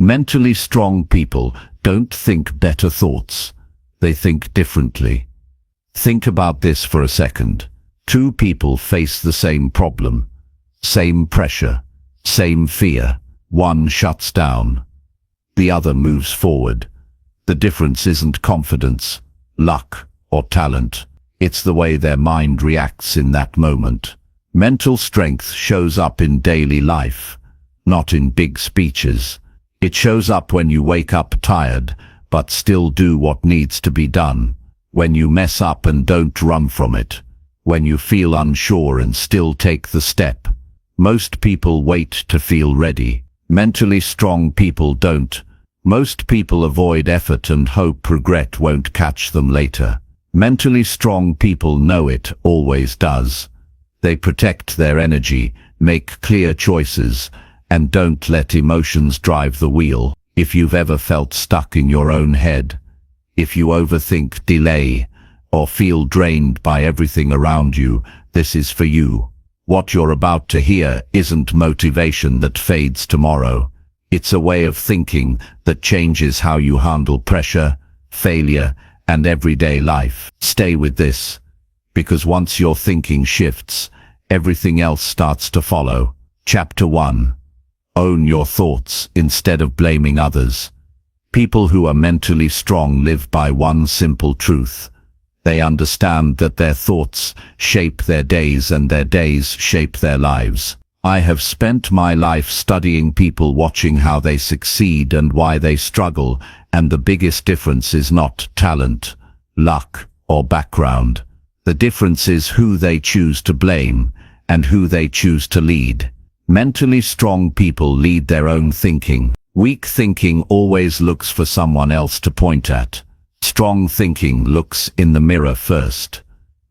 Mentally strong people don't think better thoughts. They think differently. Think about this for a second. Two people face the same problem, same pressure, same fear. One shuts down. The other moves forward. The difference isn't confidence, luck, or talent. It's the way their mind reacts in that moment. Mental strength shows up in daily life, not in big speeches. It shows up when you wake up tired, but still do what needs to be done. When you mess up and don't run from it. When you feel unsure and still take the step. Most people wait to feel ready. Mentally strong people don't. Most people avoid effort and hope regret won't catch them later. Mentally strong people know it always does. They protect their energy, make clear choices, and don't let emotions drive the wheel. If you've ever felt stuck in your own head, if you overthink, delay, or feel drained by everything around you, this is for you. What you're about to hear isn't motivation that fades tomorrow. It's a way of thinking that changes how you handle pressure, failure, and everyday life. Stay with this, because once your thinking shifts, everything else starts to follow. Chapter 1. Own your thoughts instead of blaming others. People who are mentally strong live by one simple truth. They understand that their thoughts shape their days and their days shape their lives. I have spent my life studying people, watching how they succeed and why they struggle, and the biggest difference is not talent, luck, or background. The difference is who they choose to blame and who they choose to lead. Mentally strong people lead their own thinking. Weak thinking always looks for someone else to point at. Strong thinking looks in the mirror first.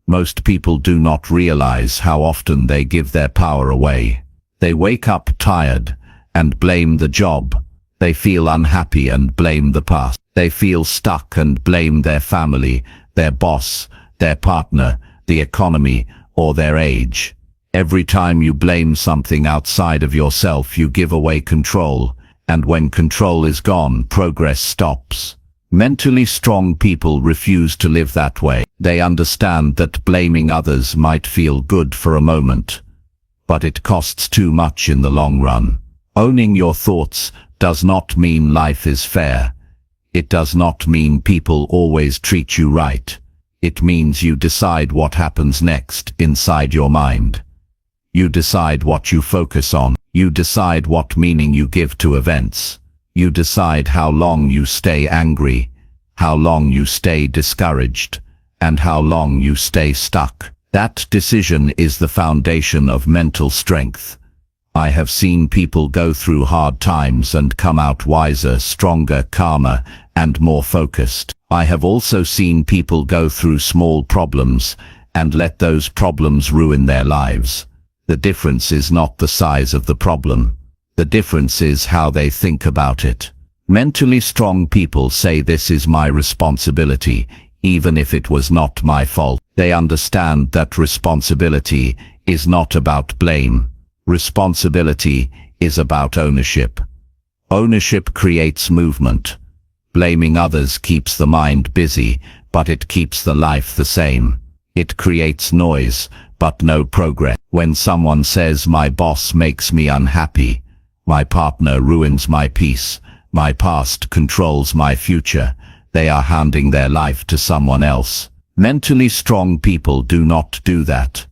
Most people do not realize how often they give their power away. They wake up tired and blame the job. They feel unhappy and blame the past. They feel stuck and blame their family, their boss, their partner, the economy, or their age. Every time you blame something outside of yourself, you give away control, and when control is gone, progress stops. Mentally strong people refuse to live that way. They understand that blaming others might feel good for a moment, but it costs too much in the long run. Owning your thoughts does not mean life is fair. It does not mean people always treat you right. It means you decide what happens next inside your mind. You decide what you focus on. You decide what meaning you give to events. You decide how long you stay angry, how long you stay discouraged, and how long you stay stuck. That decision is the foundation of mental strength. I have seen people go through hard times and come out wiser, stronger, calmer, and more focused. I have also seen people go through small problems and let those problems ruin their lives. The difference is not the size of the problem. The difference is how they think about it. Mentally strong people say, "This is my responsibility, even if it was not my fault." They understand that responsibility is not about blame. Responsibility is about ownership. Ownership creates movement. Blaming others keeps the mind busy, but it keeps the life the same. It creates noise, but no progress. When someone says, "My boss makes me unhappy, my partner ruins my peace, my past controls my future," they are handing their life to someone else. Mentally strong people do not do that.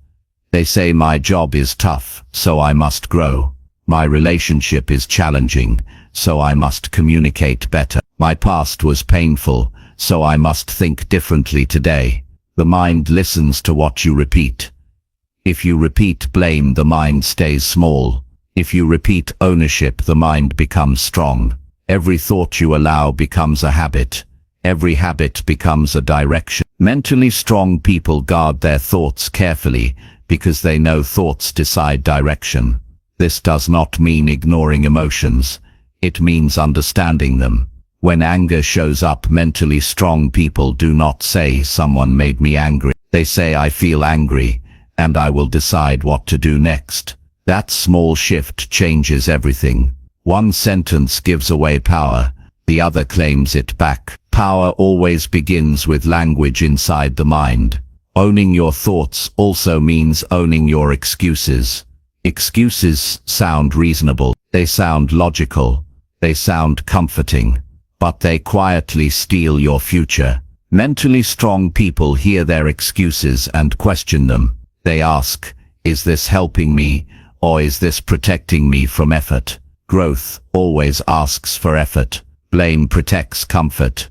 They say, "My job is tough, so I must grow. My relationship is challenging, so I must communicate better. My past was painful, so I must think differently today." The mind listens to what you repeat. If you repeat blame, the mind stays small. If you repeat ownership, the mind becomes strong. Every thought you allow becomes a habit. Every habit becomes a direction. Mentally strong people guard their thoughts carefully because they know thoughts decide direction. This does not mean ignoring emotions. It means understanding them. When anger shows up, mentally strong people do not say, "Someone made me angry." They say, "I feel angry, and I will decide what to do next." That small shift changes everything. One sentence gives away power, the other claims it back. Power always begins with language inside the mind. Owning your thoughts also means owning your excuses. Excuses sound reasonable, they sound logical, they sound comforting, but they quietly steal your future. Mentally strong people hear their excuses and question them. They ask, is this helping me, or is this protecting me from effort? Growth always asks for effort. Blame protects comfort.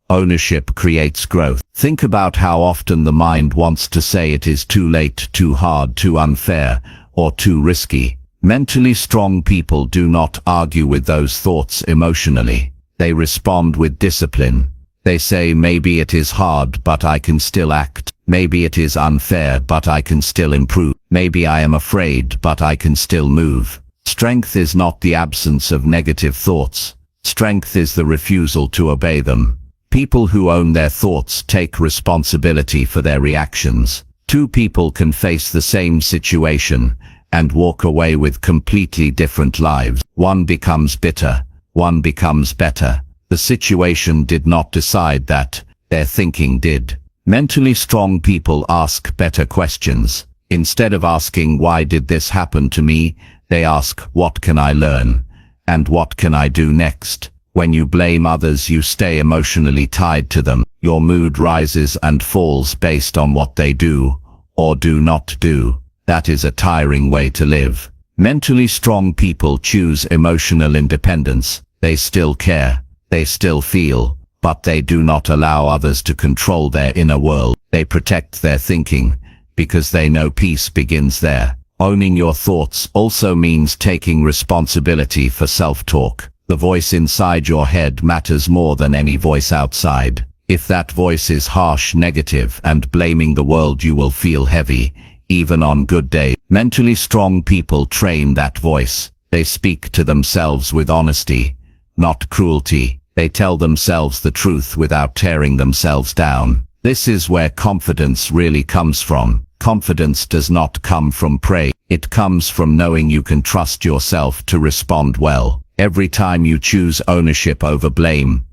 Ownership creates growth. Think about how often the mind wants to say it is too late, too hard, too unfair, or too risky. Mentally strong people do not argue with those thoughts emotionally. They respond with discipline. They say, maybe it is hard, but I can still act. Maybe it is unfair, but I can still improve. Maybe I am afraid, but I can still move. Strength is not the absence of negative thoughts. Strength is the refusal to obey them. People who own their thoughts take responsibility for their reactions. Two people can face the same situation and walk away with completely different lives. One becomes bitter, one becomes better. The situation did not decide that, their thinking did. Mentally strong people ask better questions. Instead of asking, why did this happen to me, they ask, what can I learn? And what can I do next? When you blame others, you stay emotionally tied to them. Your mood rises and falls based on what they do or do not do. That is a tiring way to live. Mentally strong people choose emotional independence. They still care, they still feel, but they do not allow others to control their inner world. They protect their thinking because they know peace begins there. Owning your thoughts also means taking responsibility for self-talk. The voice inside your head matters more than any voice outside. If that voice is harsh, negative, and blaming the world, you will feel heavy, even on good days. Mentally strong people train that voice. They speak to themselves with honesty, not cruelty. They tell themselves the truth without tearing themselves down. This is where confidence really comes from. Confidence does not come from praise. It comes from knowing you can trust yourself to respond well. Every time you choose ownership over blame,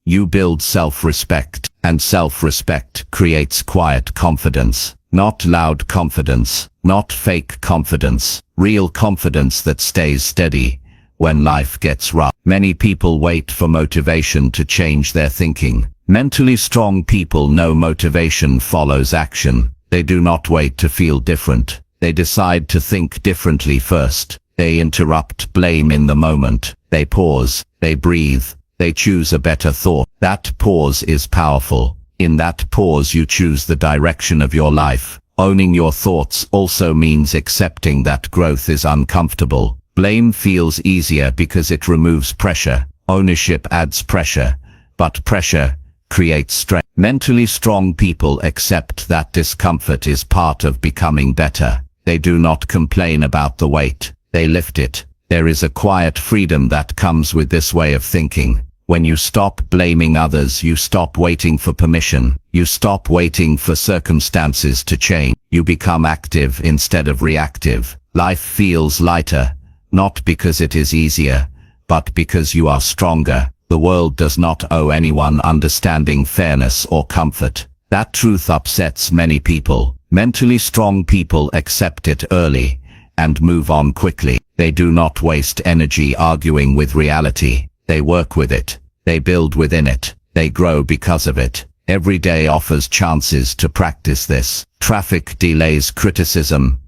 you build self-respect, and self-respect creates quiet confidence. Not loud confidence, not fake confidence, real confidence that stays steady when life gets rough. Many people wait for motivation to change their thinking. Mentally strong people know motivation follows action. They do not wait to feel different. They decide to think differently first. They interrupt blame in the moment. They pause, they breathe, they choose a better thought. That pause is powerful. In that pause you choose the direction of your life. Owning your thoughts also means accepting that growth is uncomfortable. Blame feels easier because it removes pressure. Ownership adds pressure, but pressure creates strength. Mentally strong people accept that discomfort is part of becoming better. They do not complain about the weight. They lift it. There is a quiet freedom that comes with this way of thinking. When you stop blaming others, you stop waiting for permission. You stop waiting for circumstances to change. You become active instead of reactive. Life feels lighter, not because it is easier, but because you are stronger. The world does not owe anyone understanding, fairness, or comfort. That truth upsets many people. Mentally strong people accept it early and move on quickly. They do not waste energy arguing with reality. They work with it. They build within it. They grow because of it. Every day offers chances to practice this. Traffic delays, criticism,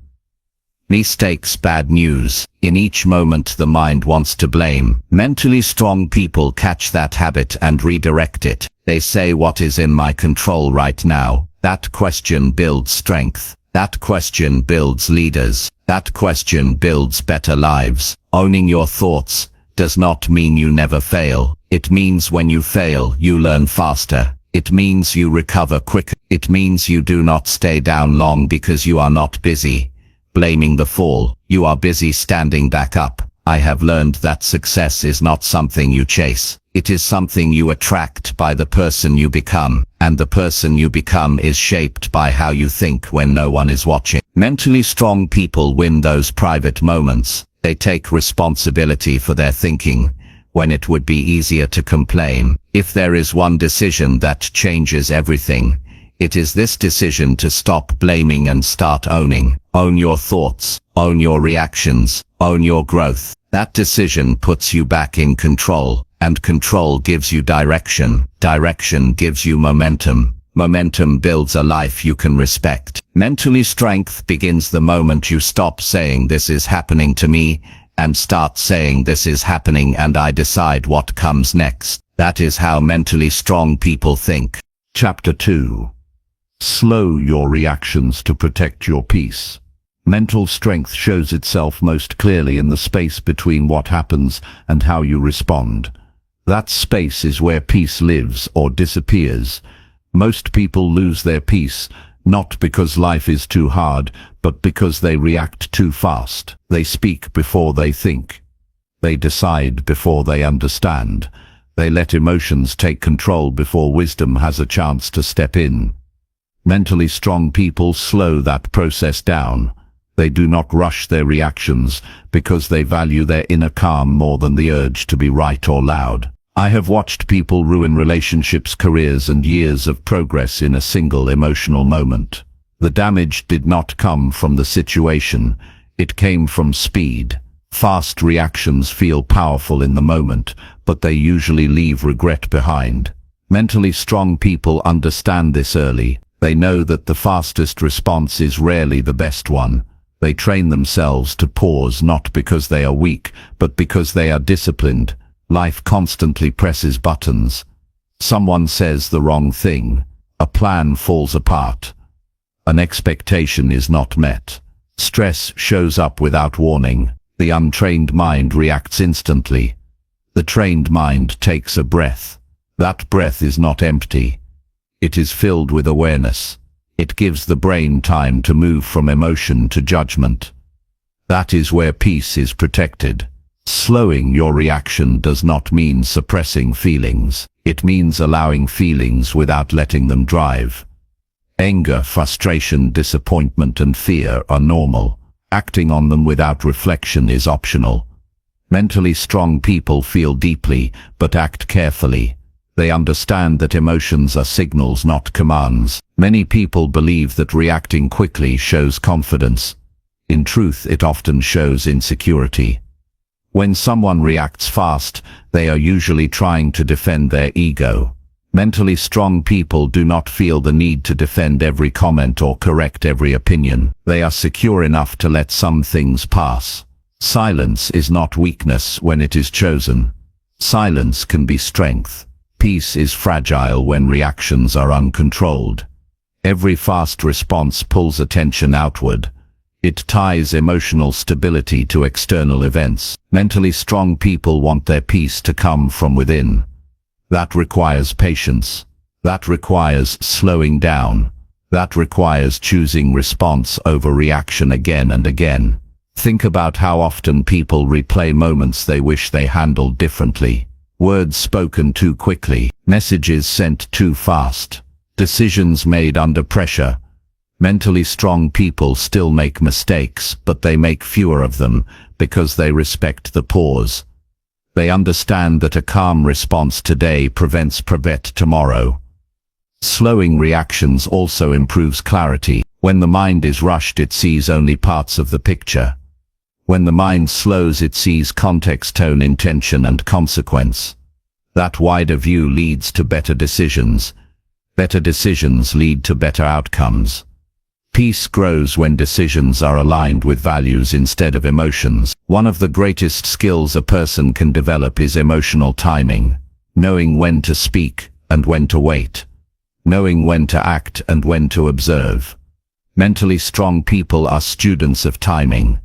mistakes, bad news. In each moment the mind wants to blame. Mentally strong people catch that habit and redirect it. They say, what is in my control right now? That question builds strength. That question builds leaders. That question builds better lives. Owning your thoughts does not mean you never fail. It means when you fail, you learn faster. It means you recover quicker. It means you do not stay down long because you are not busy blaming the fall. You are busy standing back up. I have learned that success is not something you chase. It is something you attract by the person you become, and the person you become is shaped by how you think when no one is watching. Mentally strong people win those private moments. They take responsibility for their thinking, when it would be easier to complain. If there is one decision that changes everything, it is this decision to stop blaming and start owning. Own your thoughts, own your reactions, own your growth. That decision puts you back in control, and control gives you direction. Direction gives you momentum. Momentum builds a life you can respect. Mentally, strength begins the moment you stop saying "this is happening to me" and start saying "this is happening and I decide what comes next." That is how mentally strong people think. Chapter 2. Slow your reactions to protect your peace. Mental strength shows itself most clearly in the space between what happens and how you respond. That space is where peace lives or disappears. Most people lose their peace, not because life is too hard, but because they react too fast. They speak before they think. They decide before they understand. They let emotions take control before wisdom has a chance to step in. Mentally strong people slow that process down. They do not rush their reactions because they value their inner calm more than the urge to be right or loud. I have watched people ruin relationships, careers, and years of progress in a single emotional moment. The damage did not come from the situation, it came from speed. Fast reactions feel powerful in the moment, but they usually leave regret behind. Mentally strong people understand this early. They know that the fastest response is rarely the best one. They train themselves to pause not because they are weak, but because they are disciplined. Life constantly presses buttons. Someone says the wrong thing. A plan falls apart. An expectation is not met. Stress shows up without warning. The untrained mind reacts instantly. The trained mind takes a breath. That breath is not empty. It is filled with awareness. It gives the brain time to move from emotion to judgment. That is where peace is protected. Slowing your reaction does not mean suppressing feelings. It means allowing feelings without letting them drive. Anger, frustration, disappointment, and fear are normal. Acting on them without reflection is optional. Mentally strong people feel deeply, but act carefully. They understand that emotions are signals, not commands. Many people believe that reacting quickly shows confidence. In truth, it often shows insecurity. When someone reacts fast, they are usually trying to defend their ego. Mentally strong people do not feel the need to defend every comment or correct every opinion. They are secure enough to let some things pass. Silence is not weakness when it is chosen. Silence can be strength. Peace is fragile when reactions are uncontrolled. Every fast response pulls attention outward. It ties emotional stability to external events. Mentally strong people want their peace to come from within. That requires patience. That requires slowing down. That requires choosing response over reaction again and again. Think about how often people replay moments they wish they handled differently. Words spoken too quickly. Messages sent too fast. Decisions made under pressure. Mentally strong people still make mistakes, but they make fewer of them because they respect the pause. They understand that a calm response today prevents regret tomorrow. Slowing reactions also improves clarity. When the mind is rushed, it sees only parts of the picture. When the mind slows, it sees context, tone, intention, and consequence. That wider view leads to better decisions. Better decisions lead to better outcomes. Peace grows when decisions are aligned with values instead of emotions. One of the greatest skills a person can develop is emotional timing. Knowing when to speak and when to wait. Knowing when to act and when to observe. Mentally strong people are students of timing.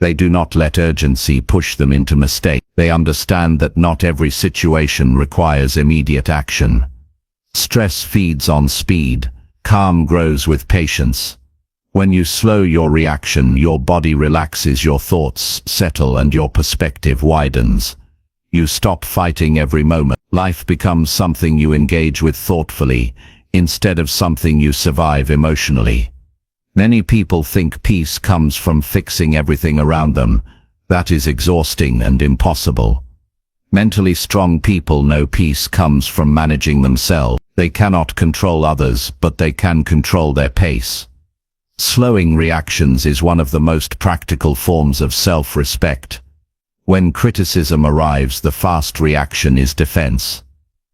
They do not let urgency push them into mistake. They understand that not every situation requires immediate action. Stress feeds on speed. Calm grows with patience. When you slow your reaction, your body relaxes, your thoughts settle, and your perspective widens. You stop fighting every moment. Life becomes something you engage with thoughtfully, instead of something you survive emotionally. Many people think peace comes from fixing everything around them. That is exhausting and impossible. Mentally strong people know peace comes from managing themselves. They cannot control others, but they can control their pace. Slowing reactions is one of the most practical forms of self-respect. When criticism arrives, the fast reaction is defense.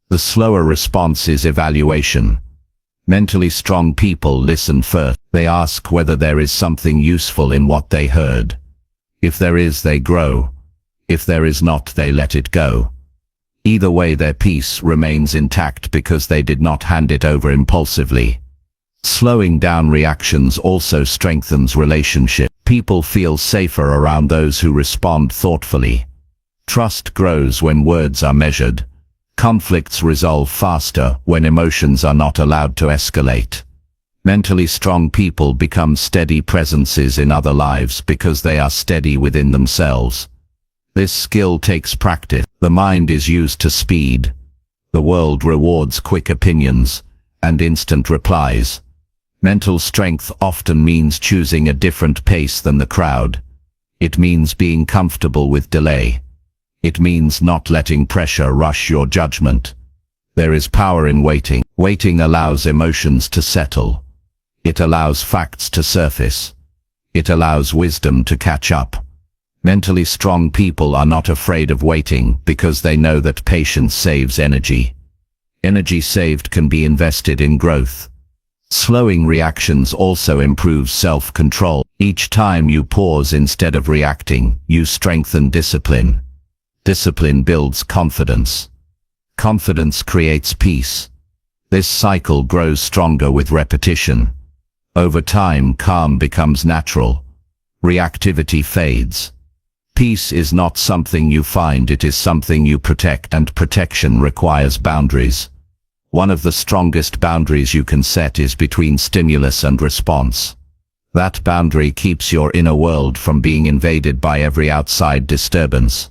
The slower response is evaluation. Mentally strong people listen first. They ask whether there is something useful in what they heard. If there is, they grow. If there is not, they let it go. Either way, their peace remains intact because they did not hand it over impulsively. Slowing down reactions also strengthens relationships. People feel safer around those who respond thoughtfully. Trust grows when words are measured. Conflicts resolve faster when emotions are not allowed to escalate. Mentally strong people become steady presences in other lives because they are steady within themselves. This skill takes practice. The mind is used to speed. The world rewards quick opinions and instant replies. Mental strength often means choosing a different pace than the crowd. It means being comfortable with delay. It means not letting pressure rush your judgment. There is power in waiting. Waiting allows emotions to settle. It allows facts to surface. It allows wisdom to catch up. Mentally strong people are not afraid of waiting because they know that patience saves energy. Energy saved can be invested in growth. Slowing reactions also improves self-control. Each time you pause instead of reacting, you strengthen discipline. Discipline builds confidence. Confidence creates peace. This cycle grows stronger with repetition. Over time, calm becomes natural. Reactivity fades. Peace is not something you find, it is something you protect, and protection requires boundaries. One of the strongest boundaries you can set is between stimulus and response. That boundary keeps your inner world from being invaded by every outside disturbance.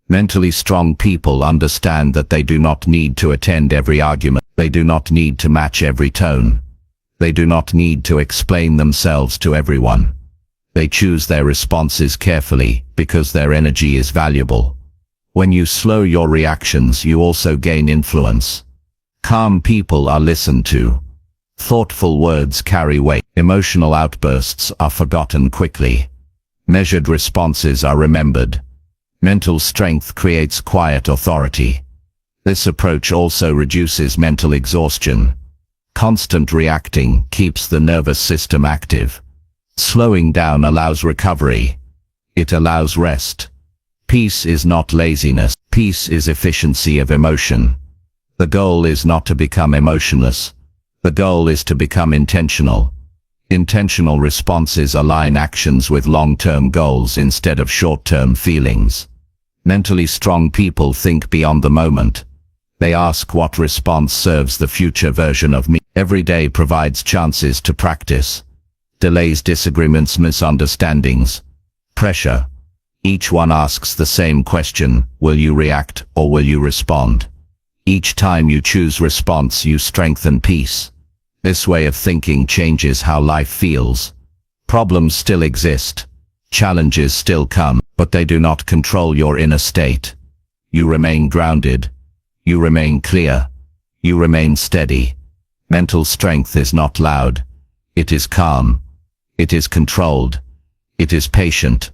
Mentally strong people understand that they do not need to attend every argument. They do not need to match every tone. They do not need to explain themselves to everyone. They choose their responses carefully because their energy is valuable. When you slow your reactions, you also gain influence. Calm people are listened to. Thoughtful words carry weight. Emotional outbursts are forgotten quickly. Measured responses are remembered. Mental strength creates quiet authority. This approach also reduces mental exhaustion. Constant reacting keeps the nervous system active. Slowing down allows recovery. It allows rest. Peace is not laziness. Peace is efficiency of emotion. The goal is not to become emotionless. The goal is to become intentional. Intentional responses align actions with long-term goals instead of short-term feelings. Mentally strong people think beyond the moment. They ask what response serves the future version of me. Every day provides chances to practice. Delays, disagreements, misunderstandings, pressure. Each one asks the same question: will you react or will you respond? Each time you choose response, you strengthen peace. This way of thinking changes how life feels. Problems still exist. Challenges still come, but they do not control your inner state. You remain grounded. You remain clear. You remain steady. Mental strength is not loud. It is calm. It is controlled. It is patient.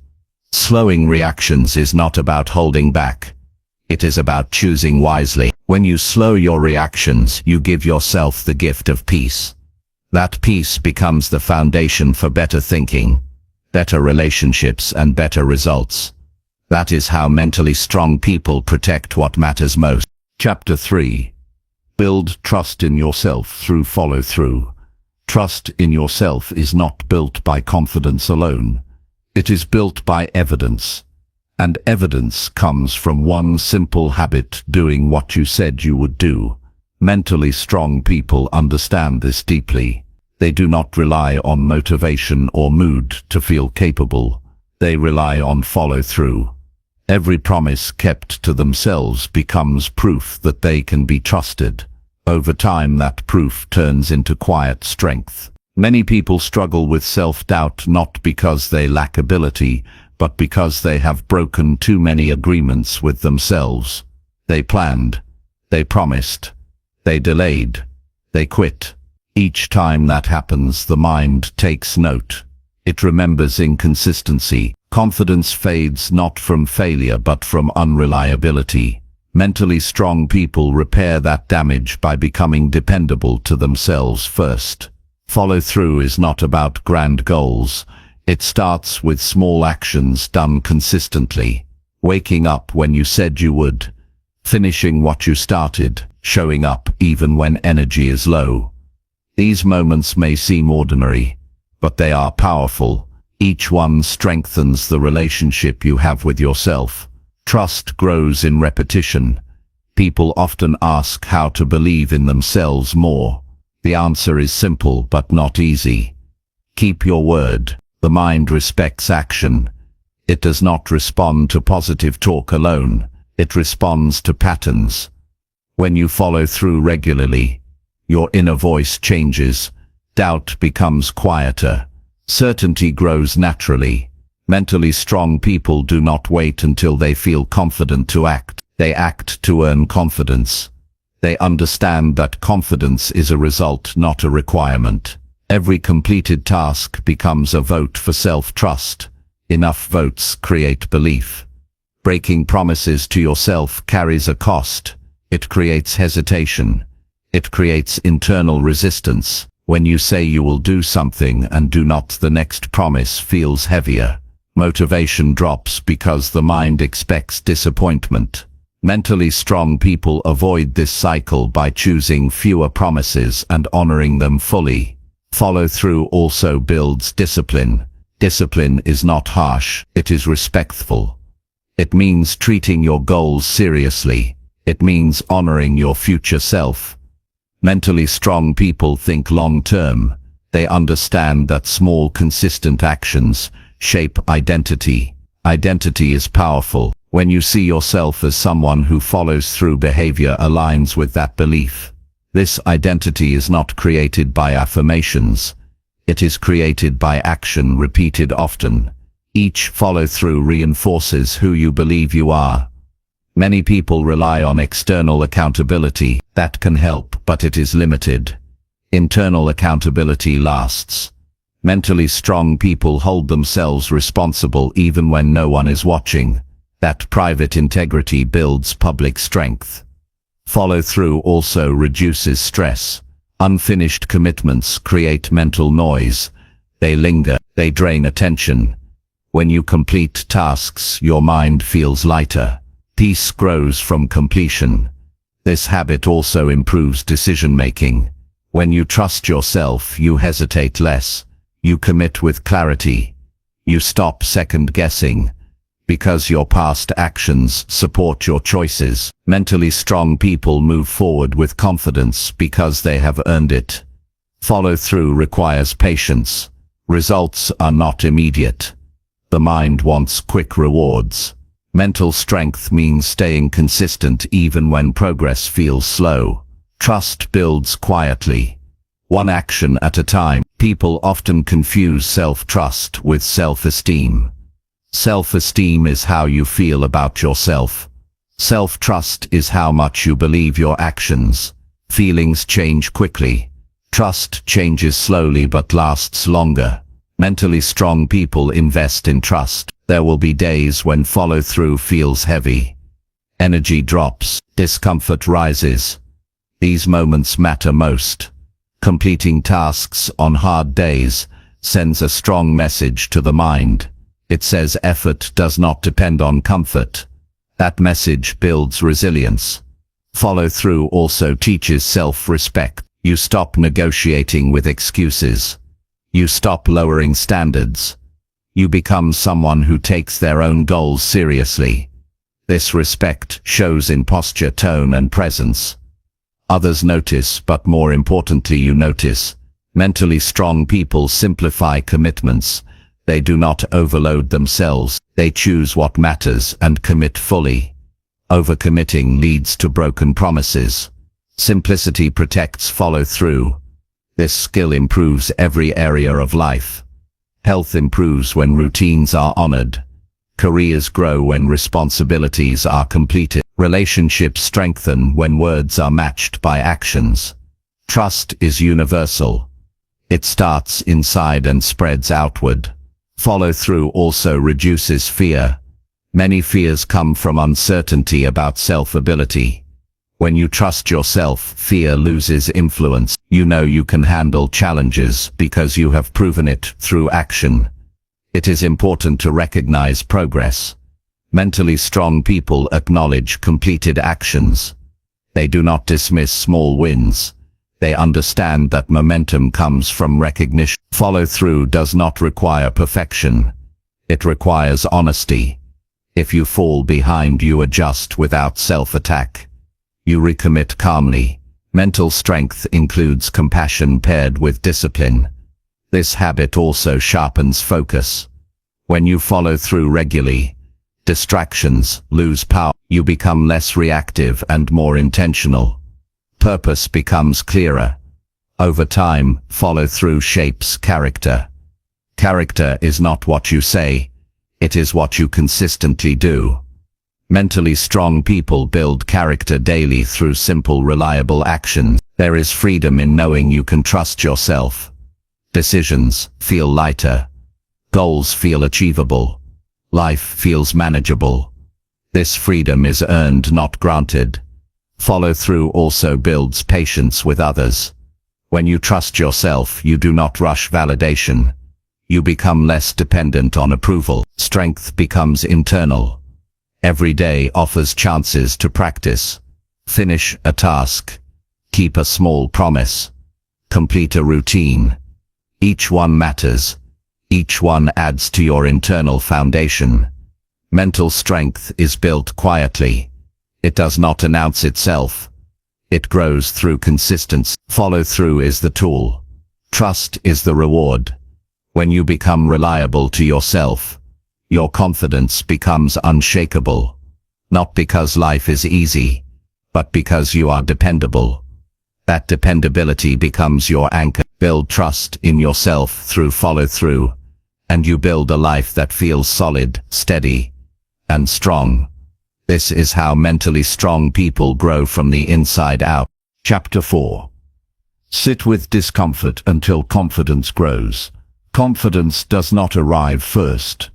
Slowing reactions is not about holding back. It is about choosing wisely. When you slow your reactions, you give yourself the gift of peace. That peace becomes the foundation for better thinking, better relationships, and better results. That is how mentally strong people protect what matters most. Chapter 3. Build trust in yourself through follow-through. Trust in yourself is not built by confidence alone. It is built by evidence. And evidence comes from one simple habit: doing what you said you would do. Mentally strong people understand this deeply. They do not rely on motivation or mood to feel capable. They rely on follow-through. Every promise kept to themselves becomes proof that they can be trusted. Over time, that proof turns into quiet strength. Many people struggle with self-doubt not because they lack ability, but because they have broken too many agreements with themselves. They planned, they promised, they delayed, they quit. Each time that happens, the mind takes note. It remembers inconsistency. Confidence fades not from failure but from unreliability. Mentally strong people repair that damage by becoming dependable to themselves first. Follow-through is not about grand goals. It starts with small actions done consistently. Waking up when you said you would. Finishing what you started. Showing up even when energy is low. These moments may seem ordinary, but they are powerful. Each one strengthens the relationship you have with yourself. Trust grows in repetition. People often ask how to believe in themselves more. The answer is simple but not easy. Keep your word. The mind respects action. It does not respond to positive talk alone. It responds to patterns. When you follow through regularly, your inner voice changes. Doubt becomes quieter. Certainty grows naturally. Mentally strong people do not wait until they feel confident to act. They act to earn confidence. They understand that confidence is a result, not a requirement. Every completed task becomes a vote for self-trust. Enough votes create belief. Breaking promises to yourself carries a cost. It creates hesitation. It creates internal resistance. When you say you will do something and do not, the next promise feels heavier. Motivation drops because the mind expects disappointment. Mentally strong people avoid this cycle by choosing fewer promises and honoring them fully. Follow-through also builds discipline. Discipline is not harsh, it is respectful. It means treating your goals seriously. It means honoring your future self. Mentally strong people think long-term. They understand that small, consistent actions shape identity. Identity is powerful. When you see yourself as someone who follows through, behavior aligns with that belief. This identity is not created by affirmations. It is created by action repeated often. Each follow-through reinforces who you believe you are. Many people rely on external accountability. That can help, but it is limited. Internal accountability lasts. Mentally strong people hold themselves responsible even when no one is watching. That private integrity builds public strength. Follow-through also reduces stress. Unfinished commitments create mental noise. They linger, they drain attention. When you complete tasks, your mind feels lighter. Peace grows from completion. This habit also improves decision-making. When you trust yourself, you hesitate less. You commit with clarity. You stop second-guessing. Because your past actions support your choices. Mentally strong people move forward with confidence because they have earned it. Follow-through requires patience. Results are not immediate. The mind wants quick rewards. Mental strength means staying consistent even when progress feels slow. Trust builds quietly. One action at a time. People often confuse self-trust with self-esteem. Self-esteem is how you feel about yourself. Self-trust is how much you believe your actions. Feelings change quickly. Trust changes slowly but lasts longer. Mentally strong people invest in trust. There will be days when follow-through feels heavy. Energy drops, discomfort rises. These moments matter most. Completing tasks on hard days sends a strong message to the mind. It says effort does not depend on comfort. That message builds resilience. Follow-through also teaches self-respect. You stop negotiating with excuses. You stop lowering standards. You become someone who takes their own goals seriously. This respect shows in posture, tone, and presence. Others notice, but more importantly, you notice. Mentally strong people simplify commitments. They do not overload themselves. They choose what matters and commit fully. Overcommitting leads to broken promises. Simplicity protects follow-through. This skill improves every area of life. Health improves when routines are honored. Careers grow when responsibilities are completed. Relationships strengthen when words are matched by actions. Trust is universal. It starts inside and spreads outward. Follow-through also reduces fear. Many fears come from uncertainty about self-ability. When you trust yourself, fear loses influence. You know you can handle challenges because you have proven it through action. It is important to recognize progress. Mentally strong people acknowledge completed actions. They do not dismiss small wins. They understand that momentum comes from recognition. Follow-through does not require perfection. It requires honesty. If you fall behind, you adjust without self-attack. You recommit calmly. Mental strength includes compassion paired with discipline. This habit also sharpens focus. When you follow through regularly, distractions lose power. You become less reactive and more intentional. Purpose becomes clearer. Over time, follow-through shapes character. Character is not what you say, it is what you consistently do. Mentally strong people build character daily through simple, reliable actions. There is freedom in knowing you can trust yourself. Decisions feel lighter. Goals feel achievable. Life feels manageable. This freedom is earned, not granted. Follow-through also builds patience with others. When you trust yourself, you do not rush validation. You become less dependent on approval. Strength becomes internal. Every day offers chances to practice. Finish a task. Keep a small promise. Complete a routine. Each one matters. Each one adds to your internal foundation. Mental strength is built quietly. It does not announce itself. It grows through consistency. Follow-through is the tool. Trust is the reward. When you become reliable to yourself, your confidence becomes unshakable. Not because life is easy, but because you are dependable. That dependability becomes your anchor. Build trust in yourself through follow-through, and you build a life that feels solid, steady, and strong. This is how mentally strong people grow from the inside out. Chapter 4. Sit with discomfort until confidence grows. Confidence does not arrive first.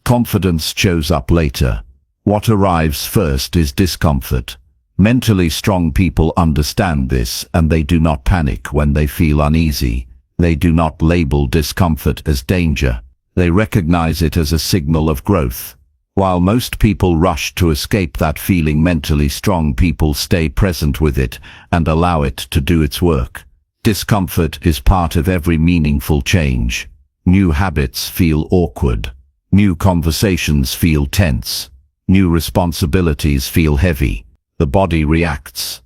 Confidence shows up later. What arrives first is discomfort. Mentally strong people understand this, and they do not panic when they feel uneasy. They do not label discomfort as danger. They recognize it as a signal of growth. While most people rush to escape that feeling, mentally strong people stay present with it and allow it to do its work. Discomfort is part of every meaningful change. New habits feel awkward. New conversations feel tense. New responsibilities feel heavy. The body reacts.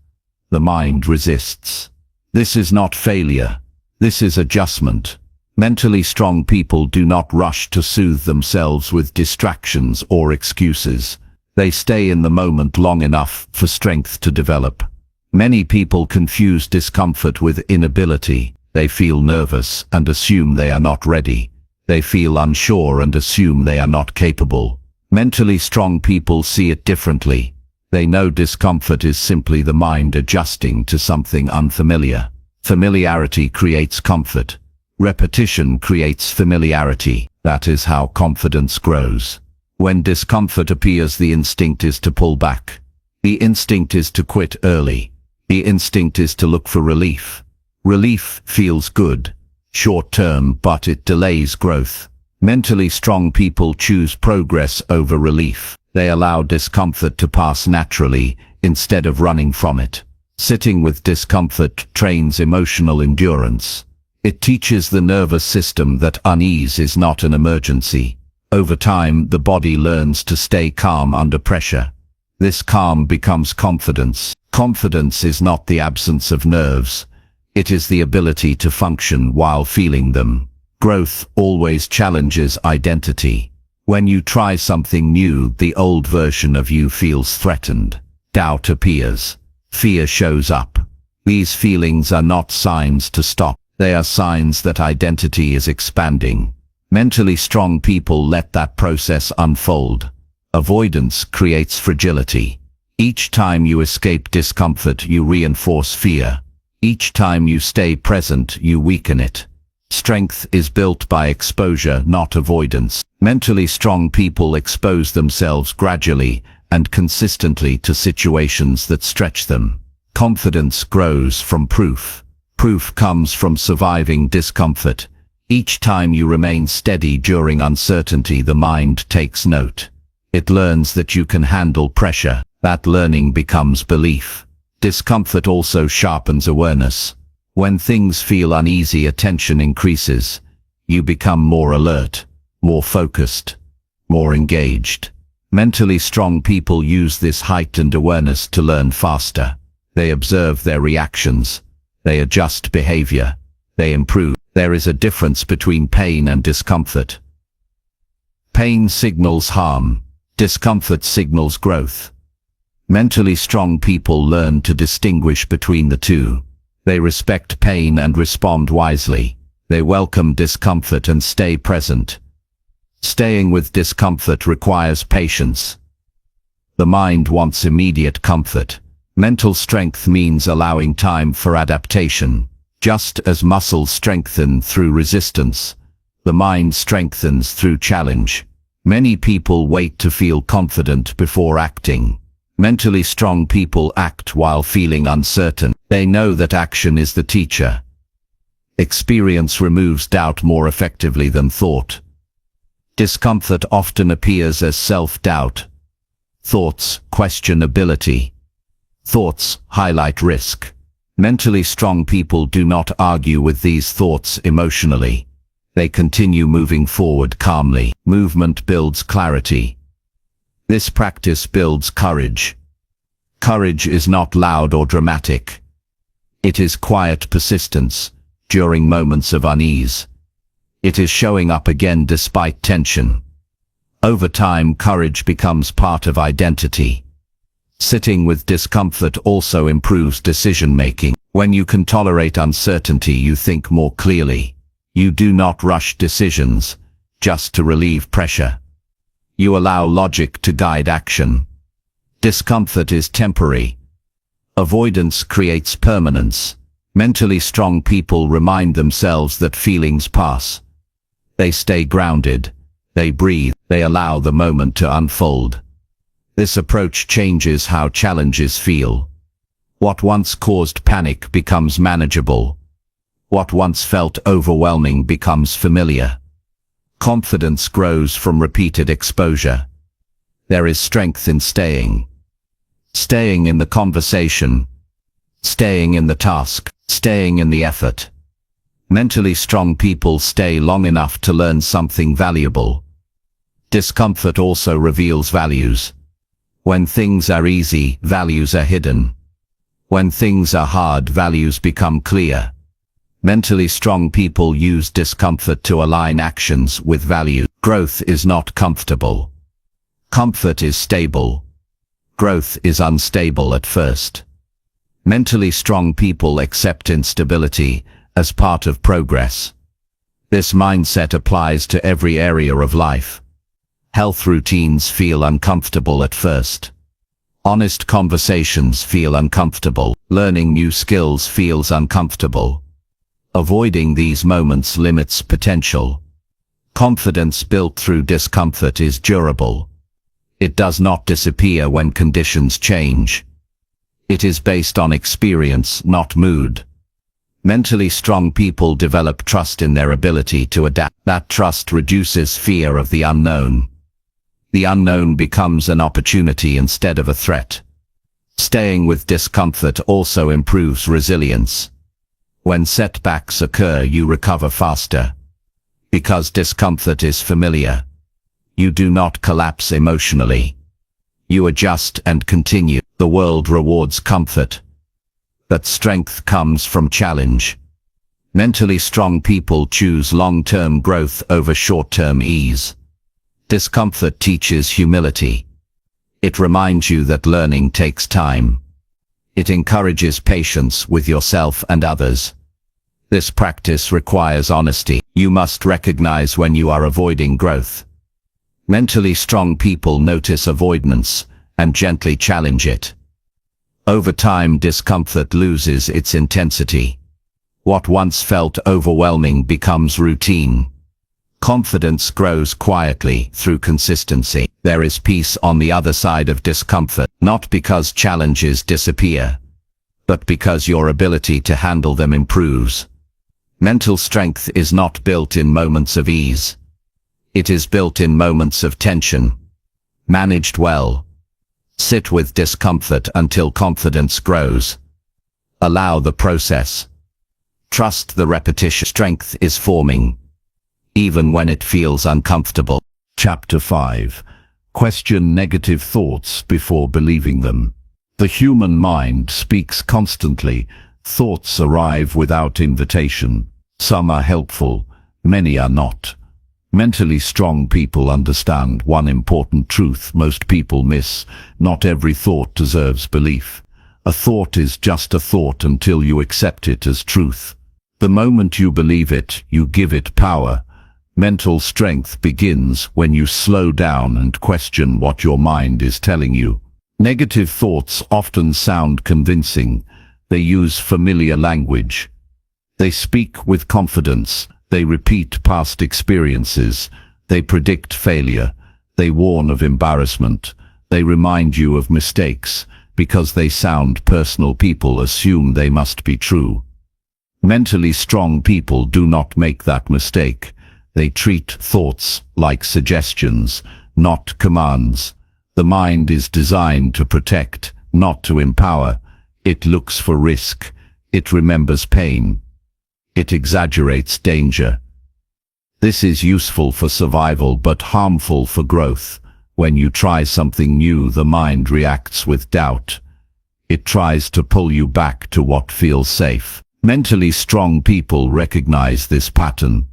The mind resists. This is not failure. This is adjustment. Mentally strong people do not rush to soothe themselves with distractions or excuses. They stay in the moment long enough for strength to develop. Many people confuse discomfort with inability. They feel nervous and assume they are not ready. They feel unsure and assume they are not capable. Mentally strong people see it differently. They know discomfort is simply the mind adjusting to something unfamiliar. Familiarity creates comfort. Repetition creates familiarity. That is how confidence grows. When discomfort appears, the instinct is to pull back. The instinct is to quit early. The instinct is to look for relief. Relief feels good, short-term, but it delays growth. Mentally strong people choose progress over relief. They allow discomfort to pass naturally instead of running from it. Sitting with discomfort trains emotional endurance. It teaches the nervous system that unease is not an emergency. Over time, the body learns to stay calm under pressure. This calm becomes confidence. Confidence is not the absence of nerves. It is the ability to function while feeling them. Growth always challenges identity. When you try something new, the old version of you feels threatened. Doubt appears. Fear shows up. These feelings are not signs to stop. They are signs that identity is expanding. Mentally strong people let that process unfold. Avoidance creates fragility. Each time you escape discomfort, you reinforce fear. Each time you stay present, you weaken it. Strength is built by exposure, not avoidance. Mentally strong people expose themselves gradually and consistently to situations that stretch them. Confidence grows from proof. Proof comes from surviving discomfort. Each time you remain steady during uncertainty, the mind takes note. It learns that you can handle pressure. That learning becomes belief. Discomfort also sharpens awareness. When things feel uneasy, attention increases. You become more alert, more focused, more engaged. Mentally strong people use this heightened awareness to learn faster. They observe their reactions. They adjust behavior. They improve. There is a difference between pain and discomfort. Pain signals harm. Discomfort signals growth. Mentally strong people learn to distinguish between the two. They respect pain and respond wisely. They welcome discomfort and stay present. Staying with discomfort requires patience. The mind wants immediate comfort. Mental strength means allowing time for adaptation. Just as muscles strengthen through resistance, the mind strengthens through challenge. Many people wait to feel confident before acting. Mentally strong people act while feeling uncertain. They know that action is the teacher. Experience removes doubt more effectively than thought. Discomfort often appears as self-doubt. Thoughts question ability. Thoughts highlight risk. Mentally strong people do not argue with these thoughts emotionally. They continue moving forward calmly. Movement builds clarity. This practice builds courage. Courage is not loud or dramatic. It is quiet persistence during moments of unease. It is showing up again despite tension. Over time, courage becomes part of identity. Sitting with discomfort also improves decision-making. When you can tolerate uncertainty, you think more clearly. You do not rush decisions just to relieve pressure. You allow logic to guide action. Discomfort is temporary. Avoidance creates permanence. Mentally strong people remind themselves that feelings pass. They stay grounded. They breathe. They allow the moment to unfold. This approach changes how challenges feel. What once caused panic becomes manageable. What once felt overwhelming becomes familiar. Confidence grows from repeated exposure. There is strength in staying. Staying in the conversation. Staying in the task. Staying in the effort. Mentally strong people stay long enough to learn something valuable. Discomfort also reveals values. When things are easy, values are hidden. When things are hard, values become clear. Mentally strong people use discomfort to align actions with value. Growth is not comfortable. Comfort is stable. Growth is unstable at first. Mentally strong people accept instability as part of progress. This mindset applies to every area of life. Health routines feel uncomfortable at first. Honest conversations feel uncomfortable. Learning new skills feels uncomfortable. Avoiding these moments limits potential. Confidence built through discomfort is durable. It does not disappear when conditions change. It is based on experience, not mood. Mentally strong people develop trust in their ability to adapt. That trust reduces fear of the unknown. The unknown becomes an opportunity instead of a threat. Staying with discomfort also improves resilience. When setbacks occur, you recover faster. Because discomfort is familiar, you do not collapse emotionally. You adjust and continue. The world rewards comfort. But strength comes from challenge. Mentally strong people choose long-term growth over short-term ease. Discomfort teaches humility. It reminds you that learning takes time. It encourages patience with yourself and others. This practice requires honesty. You must recognize when you are avoiding growth. Mentally strong people notice avoidance and gently challenge it. Over time, discomfort loses its intensity. What once felt overwhelming becomes routine. Confidence grows quietly through consistency. There is peace on the other side of discomfort, not because challenges disappear, but because your ability to handle them improves. Mental strength is not built in moments of ease. It is built in moments of tension. Managed well. Sit with discomfort until confidence grows. Allow the process. Trust the repetition. Strength is forming, even when it feels uncomfortable. Chapter 5. Question negative thoughts before believing them. The human mind speaks constantly. Thoughts arrive without invitation. Some are helpful, many are not. Mentally strong people understand one important truth most people miss: not every thought deserves belief. A thought is just a thought until you accept it as truth. The moment you believe it, you give it power. Mental strength begins when you slow down and question what your mind is telling you. Negative thoughts often sound convincing. They use familiar language. They speak with confidence. They repeat past experiences. They predict failure. They warn of embarrassment. They remind you of mistakes. Because they sound personal, people assume they must be true. Mentally strong people do not make that mistake. They treat thoughts like suggestions, not commands. The mind is designed to protect, not to empower. It looks for risk. It remembers pain. It exaggerates danger. This is useful for survival but harmful for growth. When you try something new, the mind reacts with doubt. It tries to pull you back to what feels safe. Mentally strong people recognize this pattern.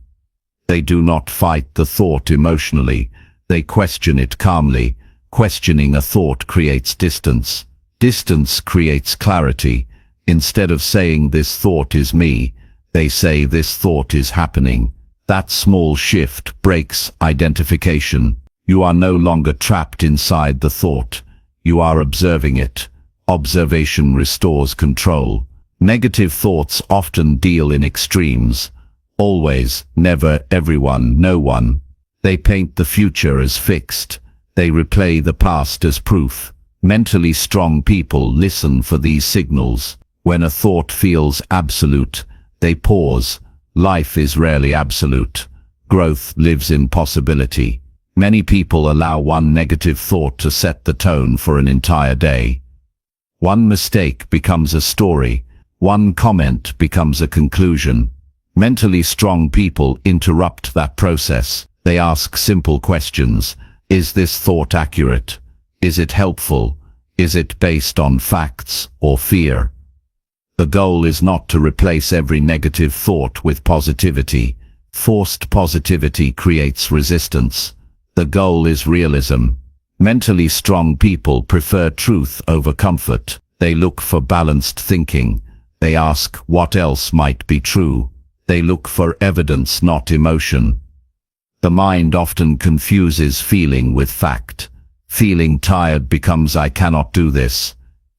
They do not fight the thought emotionally. They question it calmly. Questioning a thought creates distance. Distance creates clarity. Instead of saying "this thought is me," they say "this thought is happening." That small shift breaks identification. You are no longer trapped inside the thought. You are observing it. Observation restores control. Negative thoughts often deal in extremes. Always, never, everyone, no one. They paint the future as fixed. They replay the past as proof. Mentally strong people listen for these signals. When a thought feels absolute, they pause. Life is rarely absolute. Growth lives in possibility. Many people allow one negative thought to set the tone for an entire day. One mistake becomes a story. One comment becomes a conclusion. Mentally strong people interrupt that process. They ask simple questions. Is this thought accurate? Is it helpful? Is it based on facts or fear? The goal is not to replace every negative thought with positivity. Forced positivity creates resistance. The goal is realism. Mentally strong people prefer truth over comfort. They look for balanced thinking. They ask what else might be true. They look for evidence, not emotion. The mind often confuses feeling with fact. Feeling tired becomes "I cannot do this."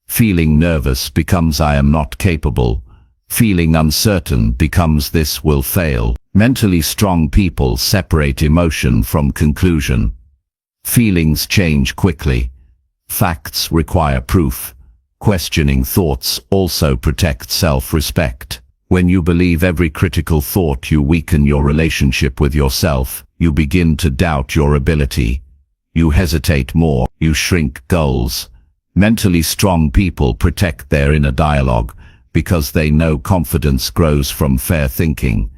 Feeling nervous becomes "I am not capable." Feeling uncertain becomes "this will fail." Mentally strong people separate emotion from conclusion. Feelings change quickly. Facts require proof. Questioning thoughts also protects self-respect. When you believe every critical thought, you weaken your relationship with yourself. You begin to doubt your ability. You hesitate more. You shrink goals. Mentally strong people protect their inner dialogue because they know confidence grows from fair thinking.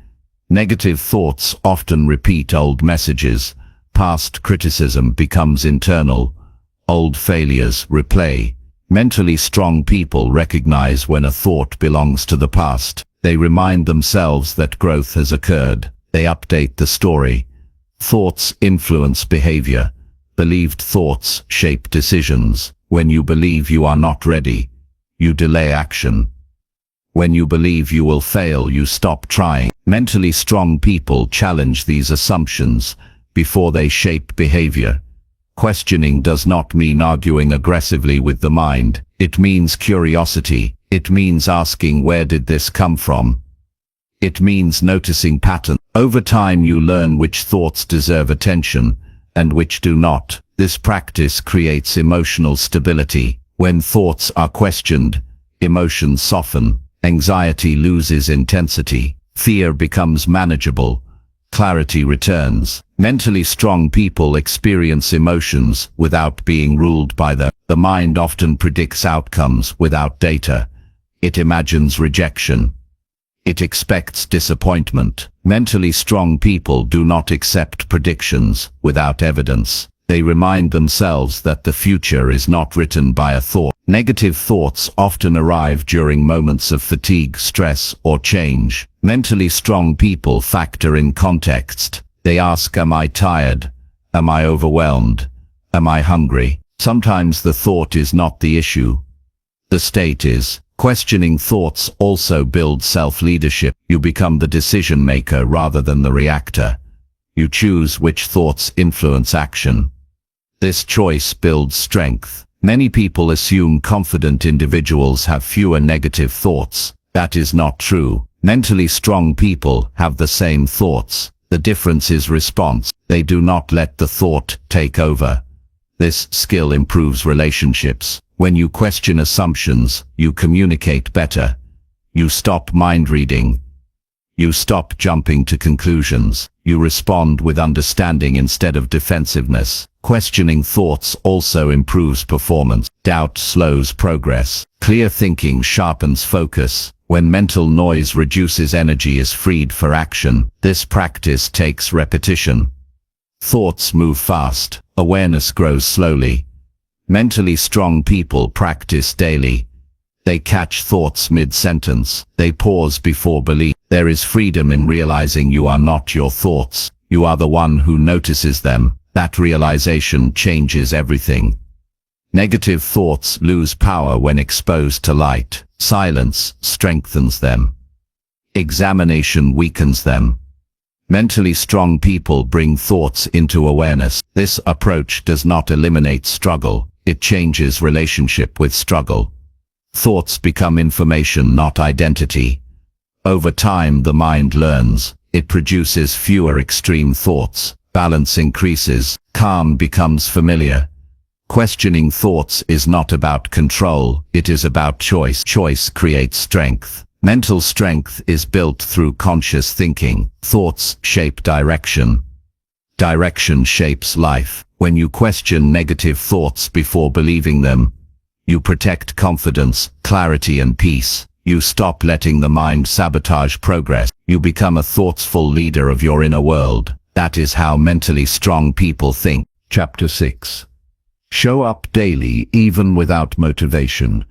Negative thoughts often repeat old messages. Past criticism becomes internal. Old failures replay. Mentally strong people recognize when a thought belongs to the past. They remind themselves that growth has occurred. They update the story. Thoughts influence behavior. Believed thoughts shape decisions. When you believe you are not ready, you delay action. When you believe you will fail, you stop trying. Mentally strong people challenge these assumptions before they shape behavior. Questioning does not mean arguing aggressively with the mind. It means curiosity. It means asking, where did this come from? It means noticing patterns. Over time you learn which thoughts deserve attention and which do not. This practice creates emotional stability. When thoughts are questioned, emotions soften, anxiety loses intensity, fear becomes manageable, clarity returns. Mentally strong people experience emotions without being ruled by them. The mind often predicts outcomes without data. It imagines rejection. It expects disappointment. Mentally strong people do not accept predictions without evidence. They remind themselves that the future is not written by a thought. Negative thoughts often arrive during moments of fatigue, stress, or change. Mentally strong people factor in context. They ask, am I tired? Am I overwhelmed? Am I hungry? Sometimes the thought is not the issue. The state is. Questioning thoughts also builds self-leadership. You become the decision maker rather than the reactor. You choose which thoughts influence action. This choice builds strength. Many people assume confident individuals have fewer negative thoughts. That is not true. Mentally strong people have the same thoughts. The difference is response. They do not let the thought take over. This skill improves relationships. When you question assumptions, you communicate better. You stop mind reading. You stop jumping to conclusions. You respond with understanding instead of defensiveness. Questioning thoughts also improves performance. Doubt slows progress. Clear thinking sharpens focus. When mental noise reduces, energy is freed for action. This practice takes repetition. Thoughts move fast. Awareness grows slowly. Mentally strong people practice daily. They catch thoughts mid-sentence. They pause before belief. There is freedom in realizing you are not your thoughts. You are the one who notices them. That realization changes everything. Negative thoughts lose power when exposed to light. Silence strengthens them. Examination weakens them. Mentally strong people bring thoughts into awareness. This approach does not eliminate struggle. It changes relationship with struggle. Thoughts become information, not identity. Over time, the mind learns. It produces fewer extreme thoughts. Balance increases. Calm becomes familiar. Questioning thoughts is not about control. It is about choice. Choice creates strength. Mental strength is built through conscious thinking. Thoughts shape direction. Direction shapes life. When you question negative thoughts before believing them, you protect confidence, clarity, and peace. You stop letting the mind sabotage progress. You become a thoughtful leader of your inner world. That is how mentally strong people think. Chapter 6. Show up daily even without motivation.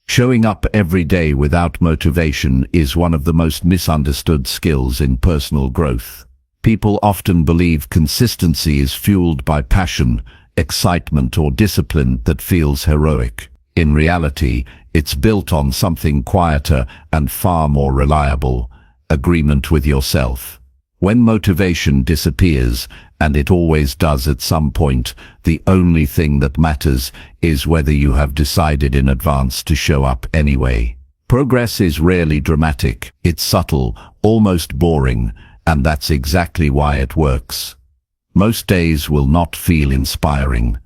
Showing up every day without motivation is one of the most misunderstood skills in personal growth. People often believe consistency is fueled by passion, excitement, or discipline that feels heroic. In reality, it's built on something quieter and far more reliable: agreement with yourself. When motivation disappears, and it always does at some point, the only thing that matters is whether you have decided in advance to show up anyway. Progress is rarely dramatic. It's subtle, almost boring, and that's exactly why it works. Most days will not feel inspiring.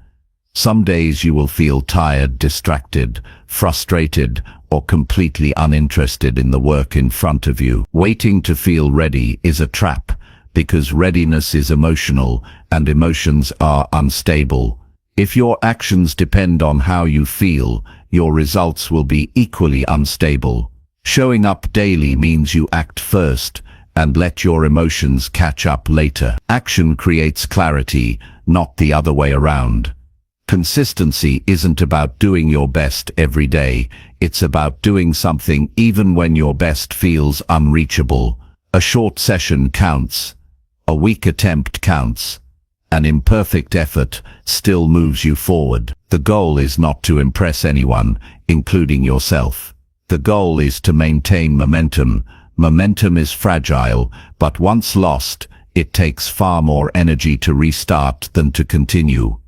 Some days you will feel tired, distracted, frustrated, or completely uninterested in the work in front of you. Waiting to feel ready is a trap, because readiness is emotional, and emotions are unstable. If your actions depend on how you feel, your results will be equally unstable. Showing up daily means you act first, and let your emotions catch up later. Action creates clarity, not the other way around. Consistency isn't about doing your best every day. It's about doing something even when your best feels unreachable. A short session counts. A weak attempt counts. An imperfect effort still moves you forward. The goal is not to impress anyone, including yourself. The goal is to maintain momentum. Momentum is fragile, but once lost, it takes far more energy to restart than to continue.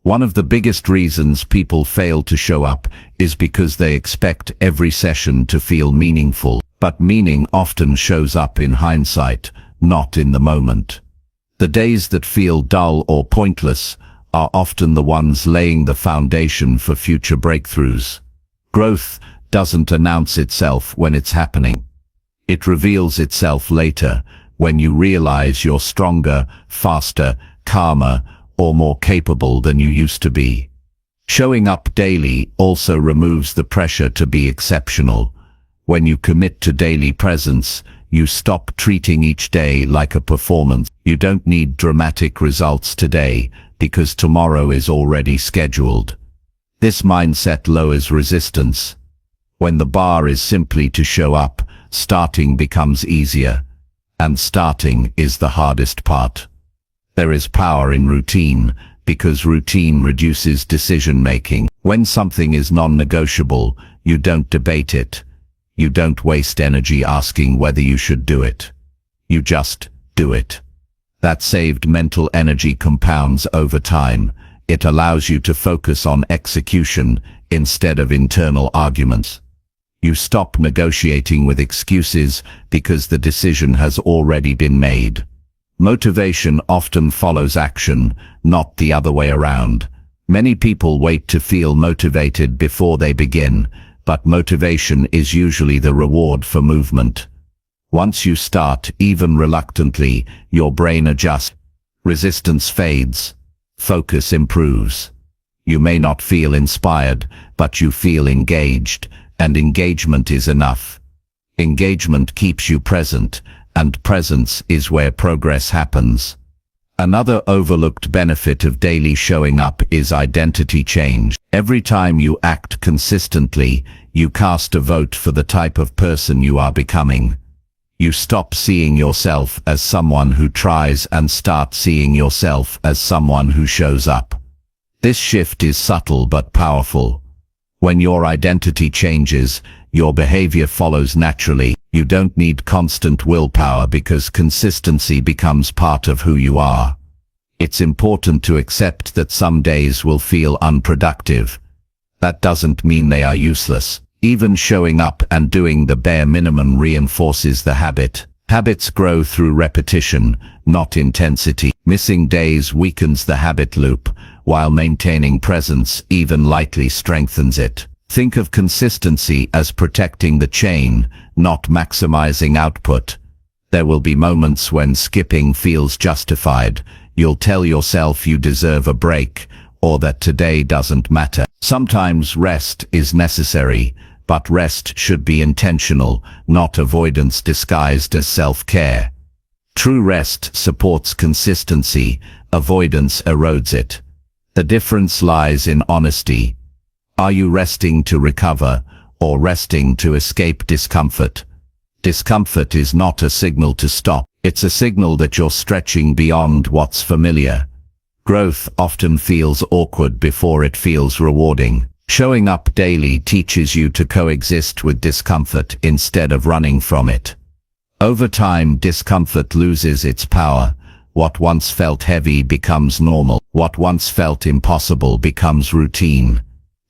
One of the biggest reasons people fail to show up is because they expect every session to feel meaningful, but meaning often shows up in hindsight, not in the moment. The days that feel dull or pointless are often the ones laying the foundation for future breakthroughs. Growth doesn't announce itself when it's happening. It reveals itself later, when you realize you're stronger, faster, calmer, or more capable than you used to be. Showing up daily also removes the pressure to be exceptional. When you commit to daily presence, you stop treating each day like a performance. You don't need dramatic results today, because tomorrow is already scheduled. This mindset lowers resistance. When the bar is simply to show up, starting becomes easier. And starting is the hardest part. There is power in routine, because routine reduces decision-making. When something is non-negotiable, you don't debate it. You don't waste energy asking whether you should do it. You just do it. That saved mental energy compounds over time. It allows you to focus on execution instead of internal arguments. You stop negotiating with excuses because the decision has already been made. Motivation often follows action, not the other way around. Many people wait to feel motivated before they begin, but motivation is usually the reward for movement. Once you start, even reluctantly, your brain adjusts. Resistance fades. Focus improves. You may not feel inspired, but you feel engaged. And engagement is enough. Engagement keeps you present, and presence is where progress happens. Another overlooked benefit of daily showing up is identity change. Every time you act consistently, you cast a vote for the type of person you are becoming. You stop seeing yourself as someone who tries and start seeing yourself as someone who shows up. This shift is subtle but powerful. When your identity changes, your behavior follows naturally. You don't need constant willpower because consistency becomes part of who you are. It's important to accept that some days will feel unproductive. That doesn't mean they are useless. Even showing up and doing the bare minimum reinforces the habit. Habits grow through repetition, not intensity. Missing days weakens the habit loop, while maintaining presence even lightly strengthens it. Think of consistency as protecting the chain, not maximizing output. There will be moments when skipping feels justified. You'll tell yourself you deserve a break, or that today doesn't matter. Sometimes rest is necessary, but rest should be intentional, not avoidance disguised as self-care. True rest supports consistency, avoidance erodes it. The difference lies in honesty. Are you resting to recover, or resting to escape discomfort? Discomfort is not a signal to stop. It's a signal that you're stretching beyond what's familiar. Growth often feels awkward before it feels rewarding. Showing up daily teaches you to coexist with discomfort instead of running from it. Over time, discomfort loses its power. What once felt heavy becomes normal. What once felt impossible becomes routine.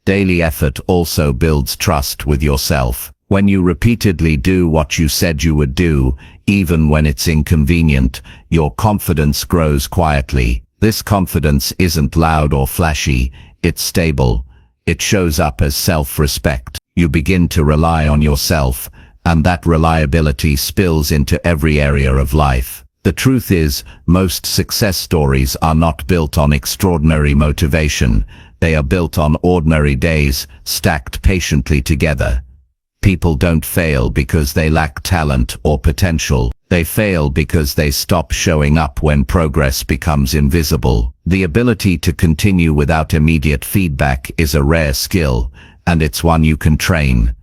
Daily effort also builds trust with yourself. When you repeatedly do what you said you would do, even when it's inconvenient, your confidence grows quietly. This confidence isn't loud or flashy, it's stable. It shows up as self-respect. You begin to rely on yourself, and that reliability spills into every area of life. The truth is, most success stories are not built on extraordinary motivation. They are built on ordinary days, stacked patiently together. People don't fail because they lack talent or potential. They fail because they stop showing up when progress becomes invisible. The ability to continue without immediate feedback is a rare skill, and it's one you can train.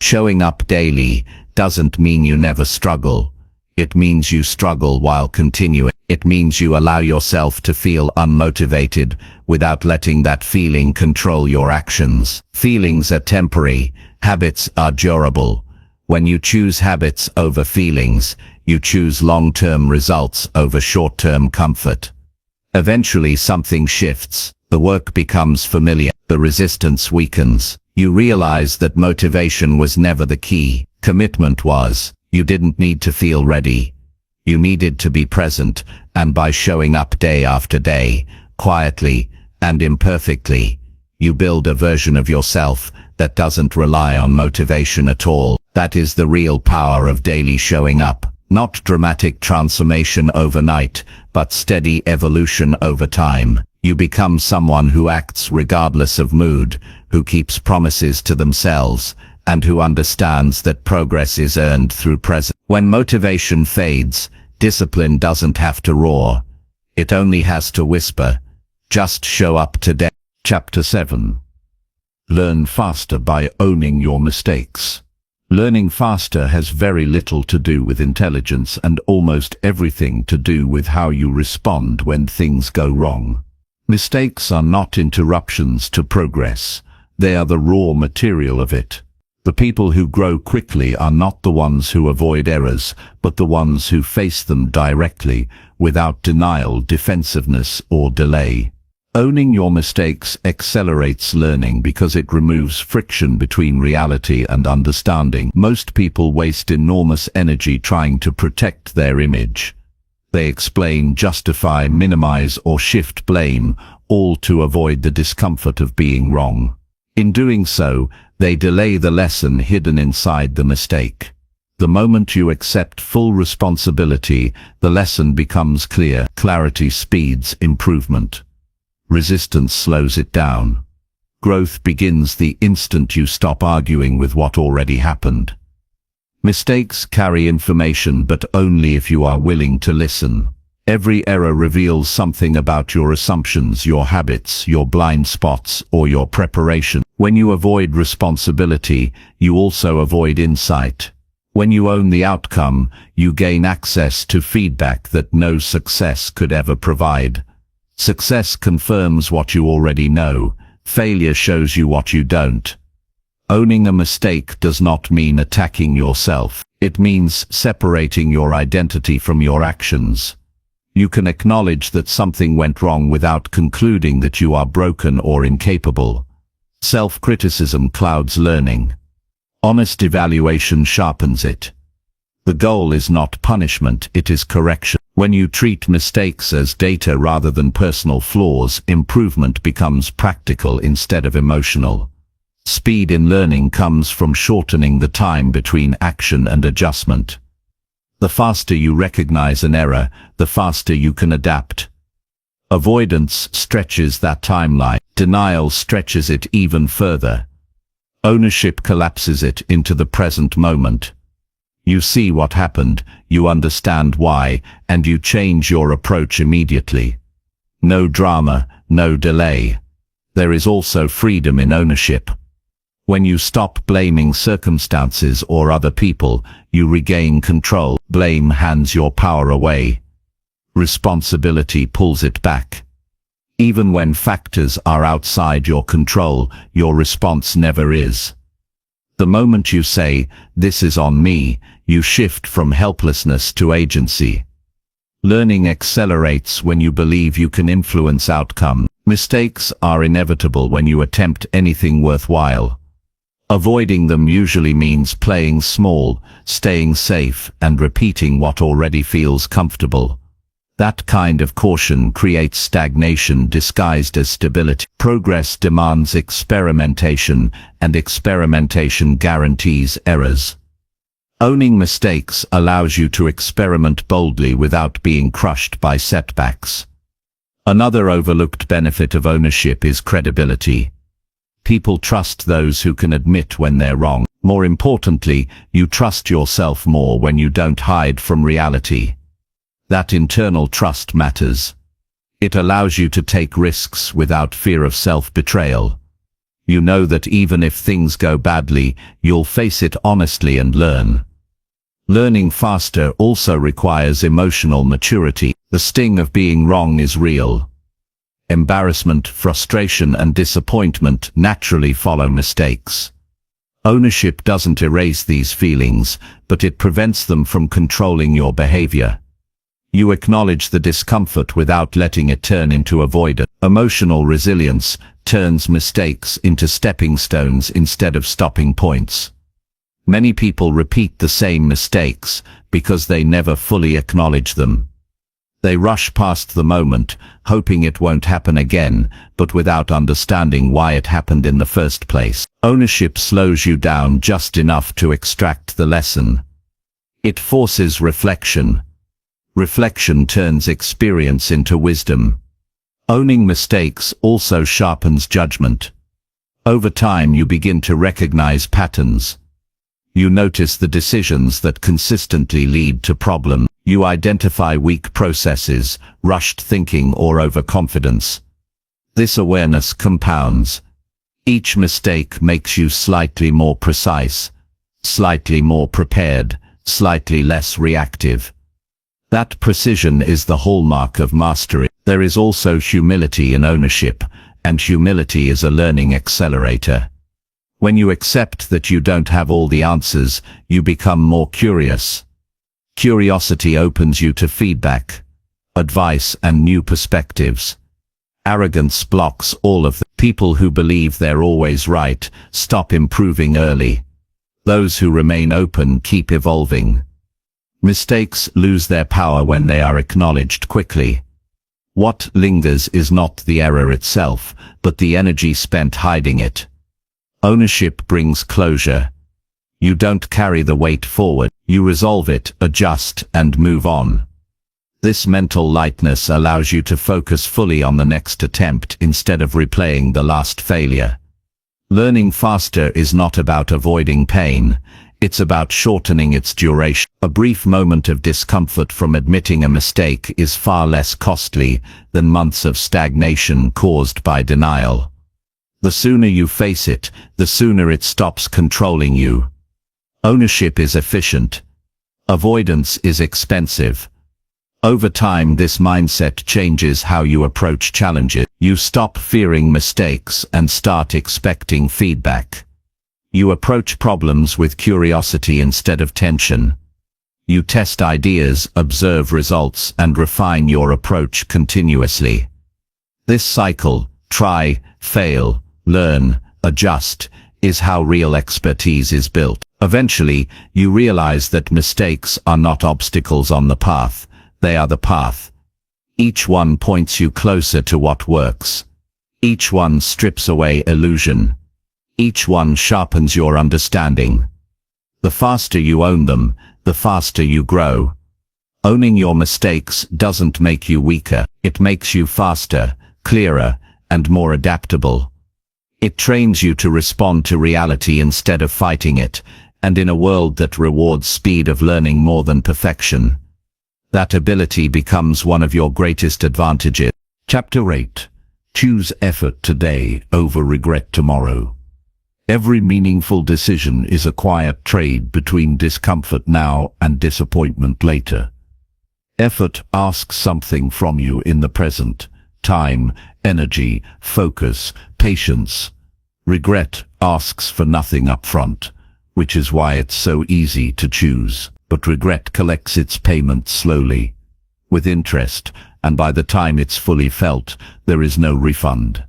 Showing up daily doesn't mean you never struggle. It means you struggle while continuing. It means you allow yourself to feel unmotivated without letting that feeling control your actions. Feelings are temporary, habits are durable. When you choose habits over feelings, you choose long-term results over short-term comfort. Eventually something shifts. The work becomes familiar. The resistance weakens. You realize that motivation was never the key. Commitment was. You didn't need to feel ready. You needed to be present, and by showing up day after day, quietly and imperfectly, you build a version of yourself that doesn't rely on motivation at all. That is the real power of daily showing up. Not dramatic transformation overnight, but steady evolution over time. You become someone who acts regardless of mood, who keeps promises to themselves, and who understands that progress is earned through presence. When motivation fades, discipline doesn't have to roar. It only has to whisper. Just show up today. Chapter 7. Learn faster by owning your mistakes. Learning faster has very little to do with intelligence and almost everything to do with how you respond when things go wrong. Mistakes are not interruptions to progress. They are the raw material of it. The people who grow quickly are not the ones who avoid errors, but the ones who face them directly, without denial, defensiveness, or delay. Owning your mistakes accelerates learning because it removes friction between reality and understanding. Most people waste enormous energy trying to protect their image. They explain, justify, minimize, or shift blame, all to avoid the discomfort of being wrong. In doing so, they delay the lesson hidden inside the mistake. The moment you accept full responsibility, the lesson becomes clear. Clarity speeds improvement. Resistance slows it down. Growth begins the instant you stop arguing with what already happened. Mistakes carry information, but only if you are willing to listen. Every error reveals something about your assumptions, your habits, your blind spots, or your preparation. When you avoid responsibility, you also avoid insight. When you own the outcome, you gain access to feedback that no success could ever provide. Success confirms what you already know. Failure shows you what you don't. Owning a mistake does not mean attacking yourself. It means separating your identity from your actions. You can acknowledge that something went wrong without concluding that you are broken or incapable. Self-criticism clouds learning. Honest evaluation sharpens it. The goal is not punishment, it is correction. When you treat mistakes as data rather than personal flaws, improvement becomes practical instead of emotional. Speed in learning comes from shortening the time between action and adjustment. The faster you recognize an error, the faster you can adapt. Avoidance stretches that timeline. Denial stretches it even further. Ownership collapses it into the present moment. You see what happened, you understand why, and you change your approach immediately. No drama, no delay. There is also freedom in ownership. When you stop blaming circumstances or other people, you regain control. Blame hands your power away. Responsibility pulls it back. Even when factors are outside your control, your response never is. The moment you say, "This is on me," you shift from helplessness to agency. Learning accelerates when you believe you can influence outcome. Mistakes are inevitable when you attempt anything worthwhile. Avoiding them usually means playing small, staying safe, and repeating what already feels comfortable. That kind of caution creates stagnation disguised as stability. Progress demands experimentation, and experimentation guarantees errors. Owning mistakes allows you to experiment boldly without being crushed by setbacks. Another overlooked benefit of ownership is credibility. People trust those who can admit when they're wrong. More importantly, you trust yourself more when you don't hide from reality. That internal trust matters. It allows you to take risks without fear of self-betrayal. You know that even if things go badly, you'll face it honestly and learn. Learning faster also requires emotional maturity. The sting of being wrong is real. Embarrassment, frustration, and disappointment naturally follow mistakes. Ownership doesn't erase these feelings, but it prevents them from controlling your behavior. You acknowledge the discomfort without letting it turn into avoidance. Emotional resilience turns mistakes into stepping stones instead of stopping points. Many people repeat the same mistakes because they never fully acknowledge them. They rush past the moment, hoping it won't happen again, but without understanding why it happened in the first place. Ownership slows you down just enough to extract the lesson. It forces reflection. Reflection turns experience into wisdom. Owning mistakes also sharpens judgment. Over time you begin to recognize patterns. You notice the decisions that consistently lead to problems. You identify weak processes, rushed thinking, or overconfidence. This awareness compounds. Each mistake makes you slightly more precise, slightly more prepared, slightly less reactive. That precision is the hallmark of mastery. There is also humility in ownership, and humility is a learning accelerator. When you accept that you don't have all the answers, you become more curious. Curiosity opens you to feedback, advice, and new perspectives. Arrogance blocks all of them. People who believe they're always right stop improving early. Those who remain open keep evolving. Mistakes lose their power when they are acknowledged quickly. What lingers is not the error itself, but the energy spent hiding it. Ownership brings closure. You don't carry the weight forward, you resolve it, adjust, and move on. This mental lightness allows you to focus fully on the next attempt instead of replaying the last failure. Learning faster is not about avoiding pain, it's about shortening its duration. A brief moment of discomfort from admitting a mistake is far less costly than months of stagnation caused by denial. The sooner you face it, the sooner it stops controlling you. Ownership is efficient. Avoidance is expensive. Over time, this mindset changes how you approach challenges. You stop fearing mistakes and start expecting feedback. You approach problems with curiosity instead of tension. You test ideas, observe results, and refine your approach continuously. This cycle, try, fail, learn, adjust, is how real expertise is built. Eventually, you realize that mistakes are not obstacles on the path, they are the path. Each one points you closer to what works. Each one strips away illusion. Each one sharpens your understanding. The faster you own them, the faster you grow. Owning your mistakes doesn't make you weaker, it makes you faster, clearer, and more adaptable. It trains you to respond to reality instead of fighting it, and in a world that rewards speed of learning more than perfection, that ability becomes one of your greatest advantages. Chapter 8. Choose effort today over regret tomorrow. Every meaningful decision is a quiet trade between discomfort now and disappointment later. Effort asks something from you in the present: time, energy, focus, patience. Regret asks for nothing up front, which is why it's so easy to choose. But regret collects its payment slowly, with interest, and by the time it's fully felt, there is no refund.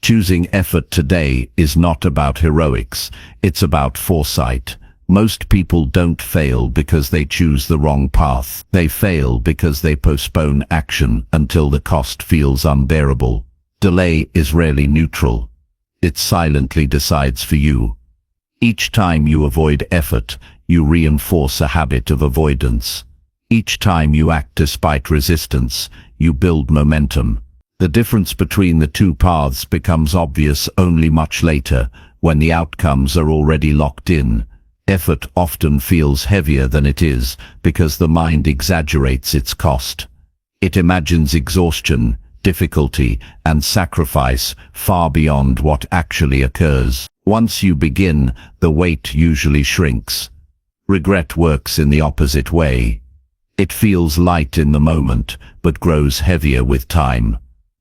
Choosing effort today is not about heroics, it's about foresight. Most people don't fail because they choose the wrong path. They fail because they postpone action until the cost feels unbearable. Delay is rarely neutral. It silently decides for you. Each time you avoid effort, you reinforce a habit of avoidance. Each time you act despite resistance, you build momentum. The difference between the two paths becomes obvious only much later, when the outcomes are already locked in. Effort often feels heavier than it is because the mind exaggerates its cost. It imagines exhaustion, difficulty, and sacrifice far beyond what actually occurs. Once you begin, the weight usually shrinks. Regret works in the opposite way. It feels light in the moment, but grows heavier with time.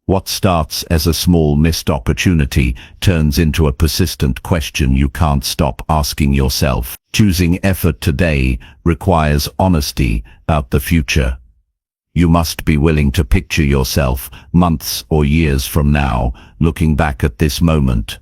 What starts as a small missed opportunity turns into a persistent question you can't stop asking yourself. Choosing effort today requires honesty about the future. You must be willing to picture yourself, months or years from now, looking back at this moment.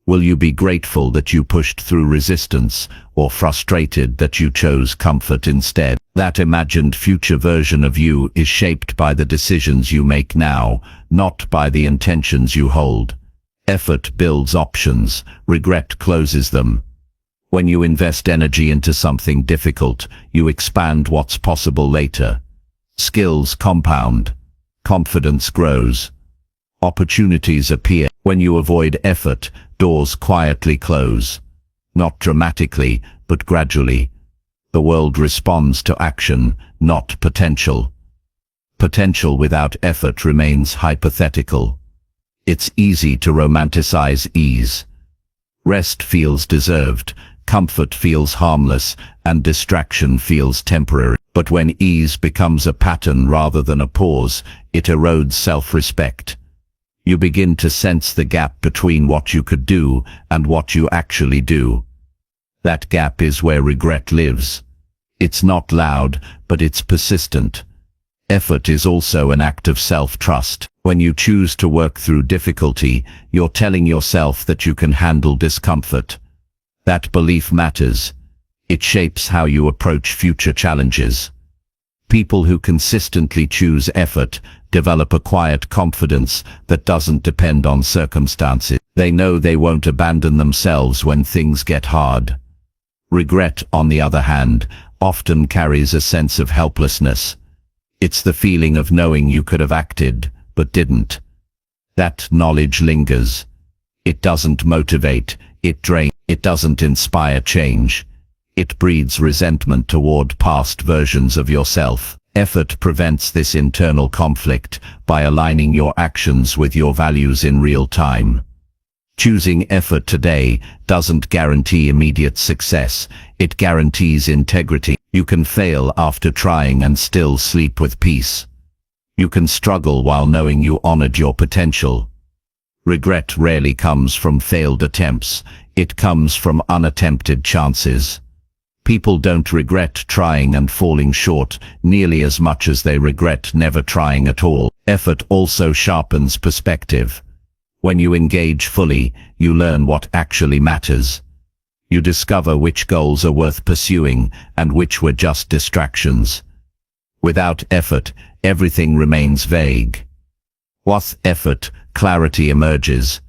Will you be grateful that you pushed through resistance, or frustrated that you chose comfort instead? That imagined future version of you is shaped by the decisions you make now, not by the intentions you hold. Effort builds options, regret closes them. When you invest energy into something difficult, you expand what's possible later. Skills compound. Confidence grows. Opportunities appear. When you avoid effort, doors quietly close. Not dramatically, but gradually. The world responds to action, not potential. Potential without effort remains hypothetical. It's easy to romanticize ease. Rest feels deserved, comfort feels harmless, and distraction feels temporary. But when ease becomes a pattern rather than a pause, it erodes self-respect. You begin to sense the gap between what you could do and what you actually do. That gap is where regret lives. It's not loud, but it's persistent. Effort is also an act of self-trust. When you choose to work through difficulty, you're telling yourself that you can handle discomfort. That belief matters. It shapes how you approach future challenges. People who consistently choose effort develop a quiet confidence that doesn't depend on circumstances. They know they won't abandon themselves when things get hard. Regret, on the other hand, often carries a sense of helplessness. It's the feeling of knowing you could have acted, but didn't. That knowledge lingers. It doesn't motivate, it drains. It doesn't inspire change. It breeds resentment toward past versions of yourself. Effort prevents this internal conflict by aligning your actions with your values in real time. Choosing effort today doesn't guarantee immediate success, it guarantees integrity. You can fail after trying and still sleep with peace. You can struggle while knowing you honored your potential. Regret rarely comes from failed attempts, it comes from unattempted chances. People don't regret trying and falling short nearly as much as they regret never trying at all. Effort also sharpens perspective. When you engage fully, you learn what actually matters. You discover which goals are worth pursuing and which were just distractions. Without effort, everything remains vague. With effort, clarity emerges.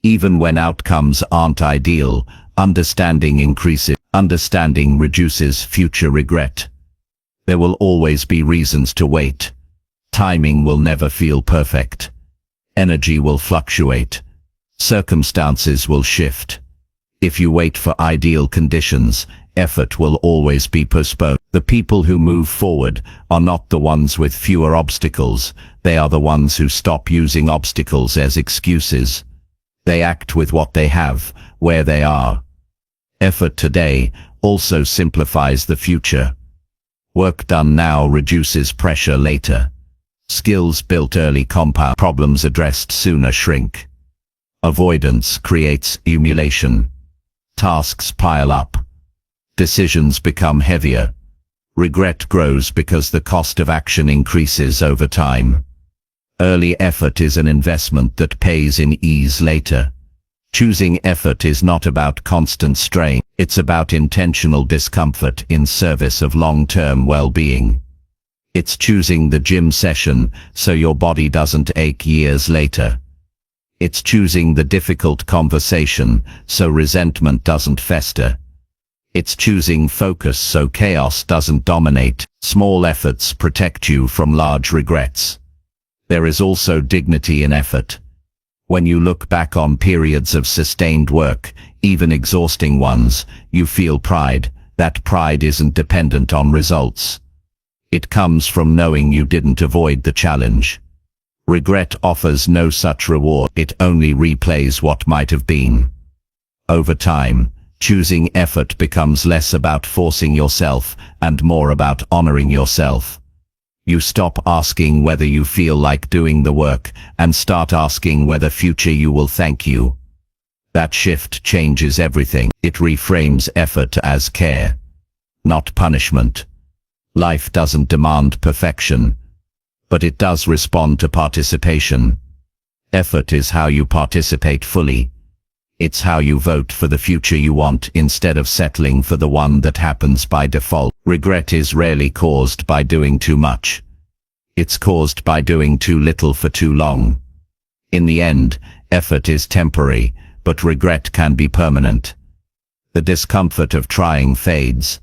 Even when outcomes aren't ideal, understanding increases. Understanding reduces future regret. There will always be reasons to wait. Timing will never feel perfect. Energy will fluctuate. Circumstances will shift. If you wait for ideal conditions, effort will always be postponed. The people who move forward are not the ones with fewer obstacles, they are the ones who stop using obstacles as excuses. They act with what they have, where they are. Effort today also simplifies the future. Work done now reduces pressure later. Skills built early compound. Problems addressed sooner shrink. Avoidance creates accumulation. Tasks pile up. Decisions become heavier. Regret grows because the cost of action increases over time. Early effort is an investment that pays in ease later. Choosing effort is not about constant strain, it's about intentional discomfort in service of long-term well-being. It's choosing the gym session so your body doesn't ache years later. It's choosing the difficult conversation so resentment doesn't fester. It's choosing focus so chaos doesn't dominate. Small efforts protect you from large regrets. There is also dignity in effort. When you look back on periods of sustained work, even exhausting ones, you feel pride. That pride isn't dependent on results. It comes from knowing you didn't avoid the challenge. Regret offers no such reward, it only replays what might have been. Over time, Choosing effort becomes less about forcing yourself and more about honoring yourself. You stop asking whether you feel like doing the work and start asking whether future you will thank you. That shift changes everything. It reframes effort as care, not punishment. Life doesn't demand perfection, but it does respond to participation. Effort is how you participate fully. It's how you vote for the future you want instead of settling for the one that happens by default. Regret is rarely caused by doing too much. It's caused by doing too little for too long. In the end, effort is temporary, but regret can be permanent. The discomfort of trying fades.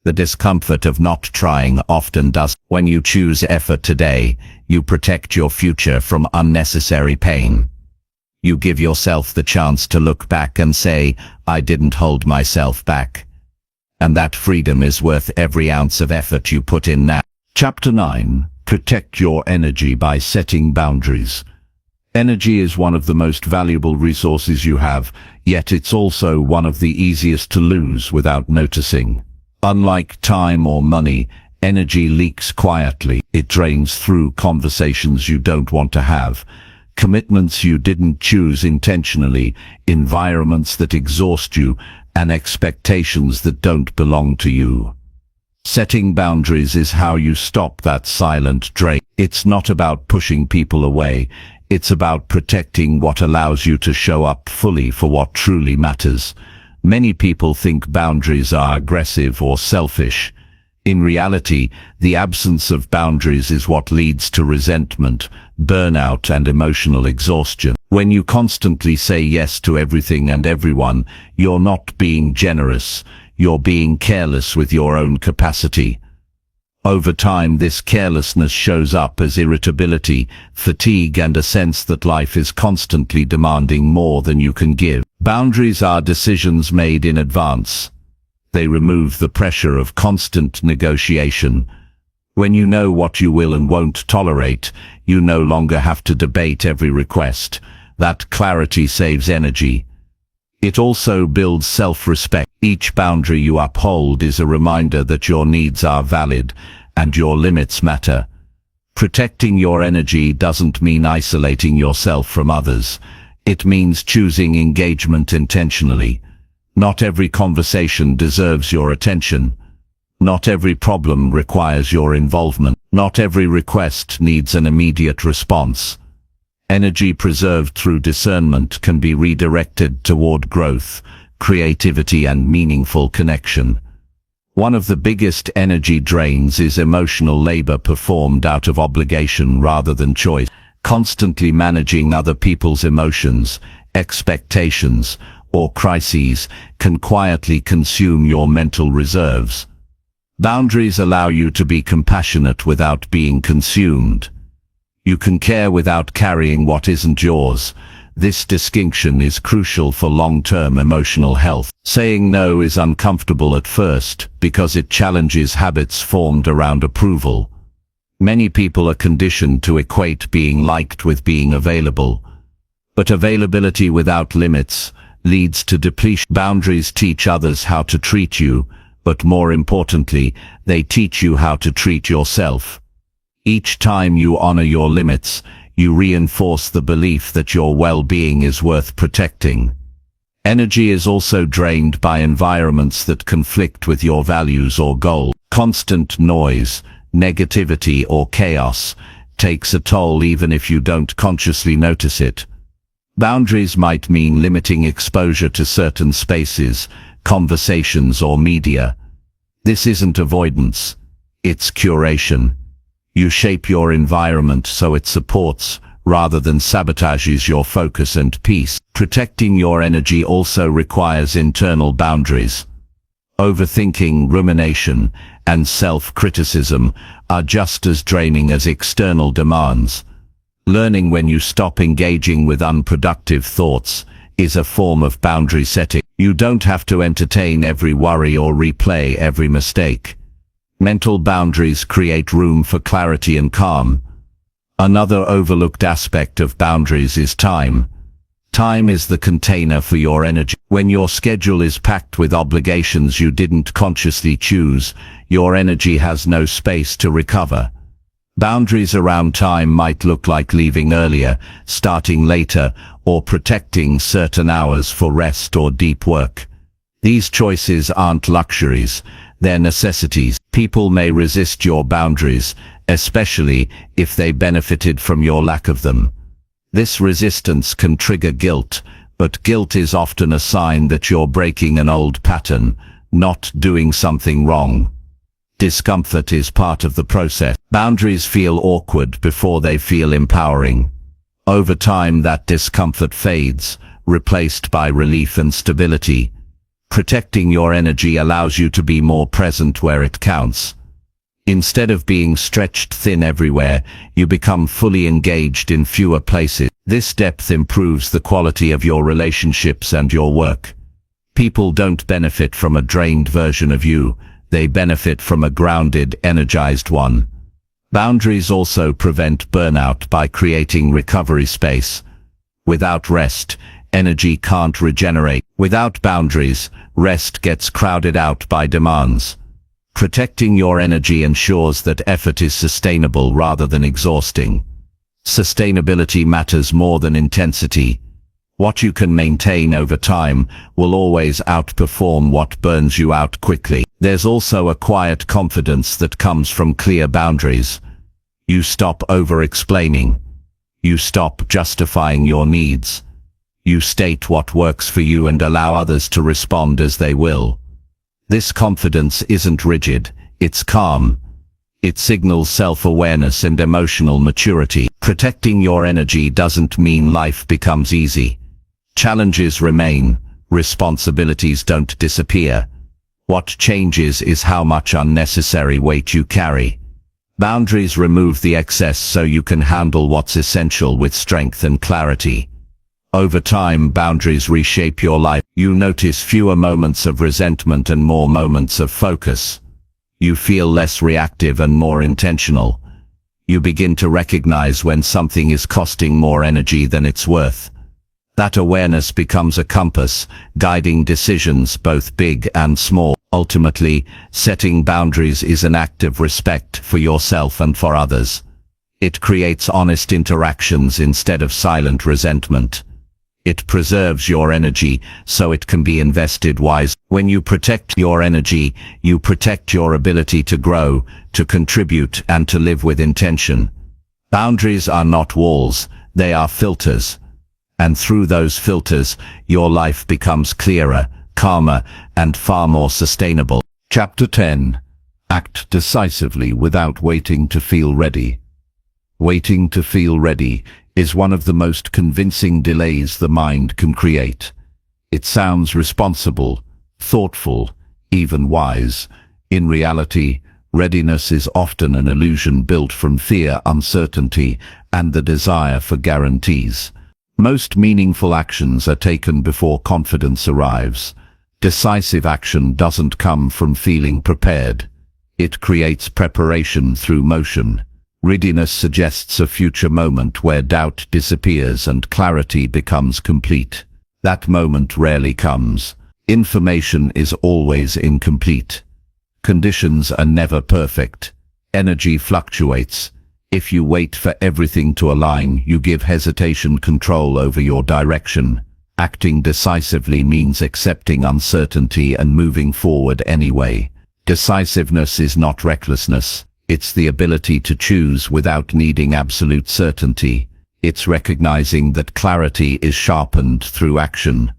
The discomfort of not trying often does. When you choose effort today, you protect your future from unnecessary pain. You give yourself the chance to look back and say, I didn't hold myself back. And that freedom is worth every ounce of effort you put in now. Chapter 9. Protect your energy by setting boundaries. Energy is one of the most valuable resources you have, yet it's also one of the easiest to lose without noticing. Unlike time or money, energy leaks quietly. It drains through conversations you don't want to have, commitments you didn't choose intentionally, environments that exhaust you, and expectations that don't belong to you. Setting boundaries is how you stop that silent drain. It's not about pushing people away. It's about protecting what allows you to show up fully for what truly matters. Many people think boundaries are aggressive or selfish. In reality, the absence of boundaries is what leads to resentment, burnout, and emotional exhaustion. When you constantly say yes to everything and everyone, you're not being generous, you're being careless with your own capacity. Over time, this carelessness shows up as irritability, fatigue, and a sense that life is constantly demanding more than you can give. Boundaries are decisions made in advance. They remove the pressure of constant negotiation. When you know what you will and won't tolerate, you no longer have to debate every request. That clarity saves energy. It also builds self-respect. Each boundary you uphold is a reminder that your needs are valid and your limits matter. Protecting your energy doesn't mean isolating yourself from others. It means choosing engagement intentionally. Not every conversation deserves your attention. Not every problem requires your involvement. Not every request needs an immediate response. Energy preserved through discernment can be redirected toward growth, creativity, and meaningful connection. One of the biggest energy drains is emotional labor performed out of obligation rather than choice. Constantly managing other people's emotions, expectations, or crises can quietly consume your mental reserves. Boundaries allow you to be compassionate without being consumed. You can care without carrying what isn't yours. This distinction is crucial for long-term emotional health. Saying no is uncomfortable at first because it challenges habits formed around approval. Many people are conditioned to equate being liked with being available. But availability without limits leads to depletion. Boundaries teach others how to treat you, but more importantly, they teach you how to treat yourself. Each time you honor your limits, you reinforce the belief that your well-being is worth protecting. Energy is also drained by environments that conflict with your values or goals. Constant noise, negativity, or chaos takes a toll even if you don't consciously notice it. Boundaries might mean limiting exposure to certain spaces, conversations, or media. This isn't avoidance, it's curation. You shape your environment so it supports, rather than sabotages, your focus and peace. Protecting your energy also requires internal boundaries. Overthinking, rumination, and self-criticism are just as draining as external demands. Learning when you stop engaging with unproductive thoughts is a form of boundary setting. You don't have to entertain every worry or replay every mistake. Mental boundaries create room for clarity and calm. Another overlooked aspect of boundaries is time. Time is the container for your energy. When your schedule is packed with obligations you didn't consciously choose, your energy has no space to recover. Boundaries around time might look like leaving earlier, starting later, or protecting certain hours for rest or deep work. These choices aren't luxuries, they're necessities. People may resist your boundaries, especially if they benefited from your lack of them. This resistance can trigger guilt, but guilt is often a sign that you're breaking an old pattern, not doing something wrong. Discomfort is part of the process. Boundaries feel awkward before they feel empowering. Over time that discomfort fades, replaced by relief and stability. Protecting your energy allows you to be more present where it counts. Instead of being stretched thin everywhere, you become fully engaged in fewer places. This depth improves the quality of your relationships and your work. People don't benefit from a drained version of you, they benefit from a grounded, energized one. Boundaries also prevent burnout by creating recovery space. Without rest, energy can't regenerate. Without boundaries, rest gets crowded out by demands. Protecting your energy ensures that effort is sustainable rather than exhausting. Sustainability matters more than intensity. What you can maintain over time will always outperform what burns you out quickly. There's also a quiet confidence that comes from clear boundaries. You stop over-explaining. You stop justifying your needs. You state what works for you and allow others to respond as they will. This confidence isn't rigid, it's calm. It signals self-awareness and emotional maturity. Protecting your energy doesn't mean life becomes easy. Challenges remain, responsibilities don't disappear. What changes is how much unnecessary weight you carry. Boundaries remove the excess so you can handle what's essential with strength and clarity. Over time, boundaries reshape your life. You notice fewer moments of resentment and more moments of focus. You feel less reactive and more intentional. You begin to recognize when something is costing more energy than it's worth. That awareness becomes a compass, guiding decisions both big and small. Ultimately, setting boundaries is an act of respect for yourself and for others. It creates honest interactions instead of silent resentment. It preserves your energy so it can be invested wisely. When you protect your energy, you protect your ability to grow, to contribute, and to live with intention. Boundaries are not walls, they are filters. And through those filters, your life becomes clearer, calmer, and far more sustainable. Chapter 10. Act decisively without waiting to feel ready. Waiting to feel ready is one of the most convincing delays the mind can create. It sounds responsible, thoughtful, even wise. In reality, readiness is often an illusion built from fear, uncertainty, and the desire for guarantees. Most meaningful actions are taken before confidence arrives. Decisive action doesn't come from feeling prepared. It creates preparation through motion. Readiness suggests a future moment where doubt disappears and clarity becomes complete. That moment rarely comes. Information is always incomplete. Conditions are never perfect. Energy fluctuates. If you wait for everything to align, you give hesitation control over your direction. Acting decisively means accepting uncertainty and moving forward anyway. Decisiveness is not recklessness. It's the ability to choose without needing absolute certainty. It's recognizing that clarity is sharpened through action,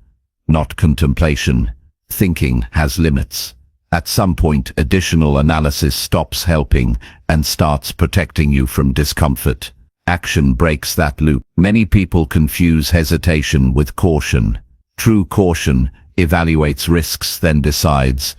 not contemplation. Thinking has limits. At some point, additional analysis stops helping and starts protecting you from discomfort. Action breaks that loop. Many people confuse hesitation with caution. True caution evaluates risks, then decides.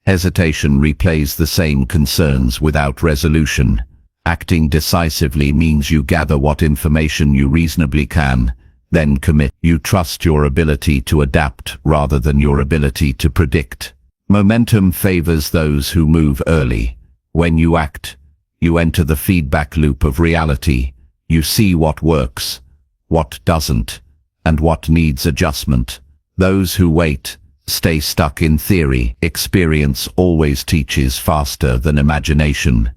Hesitation replays the same concerns without resolution. Acting decisively means you gather what information you reasonably can, then commit. You trust your ability to adapt rather than your ability to predict. Momentum favors those who move early. When you act, you enter the feedback loop of reality. You see what works, what doesn't, and what needs adjustment. Those who wait stay stuck in theory. Experience always teaches faster than imagination.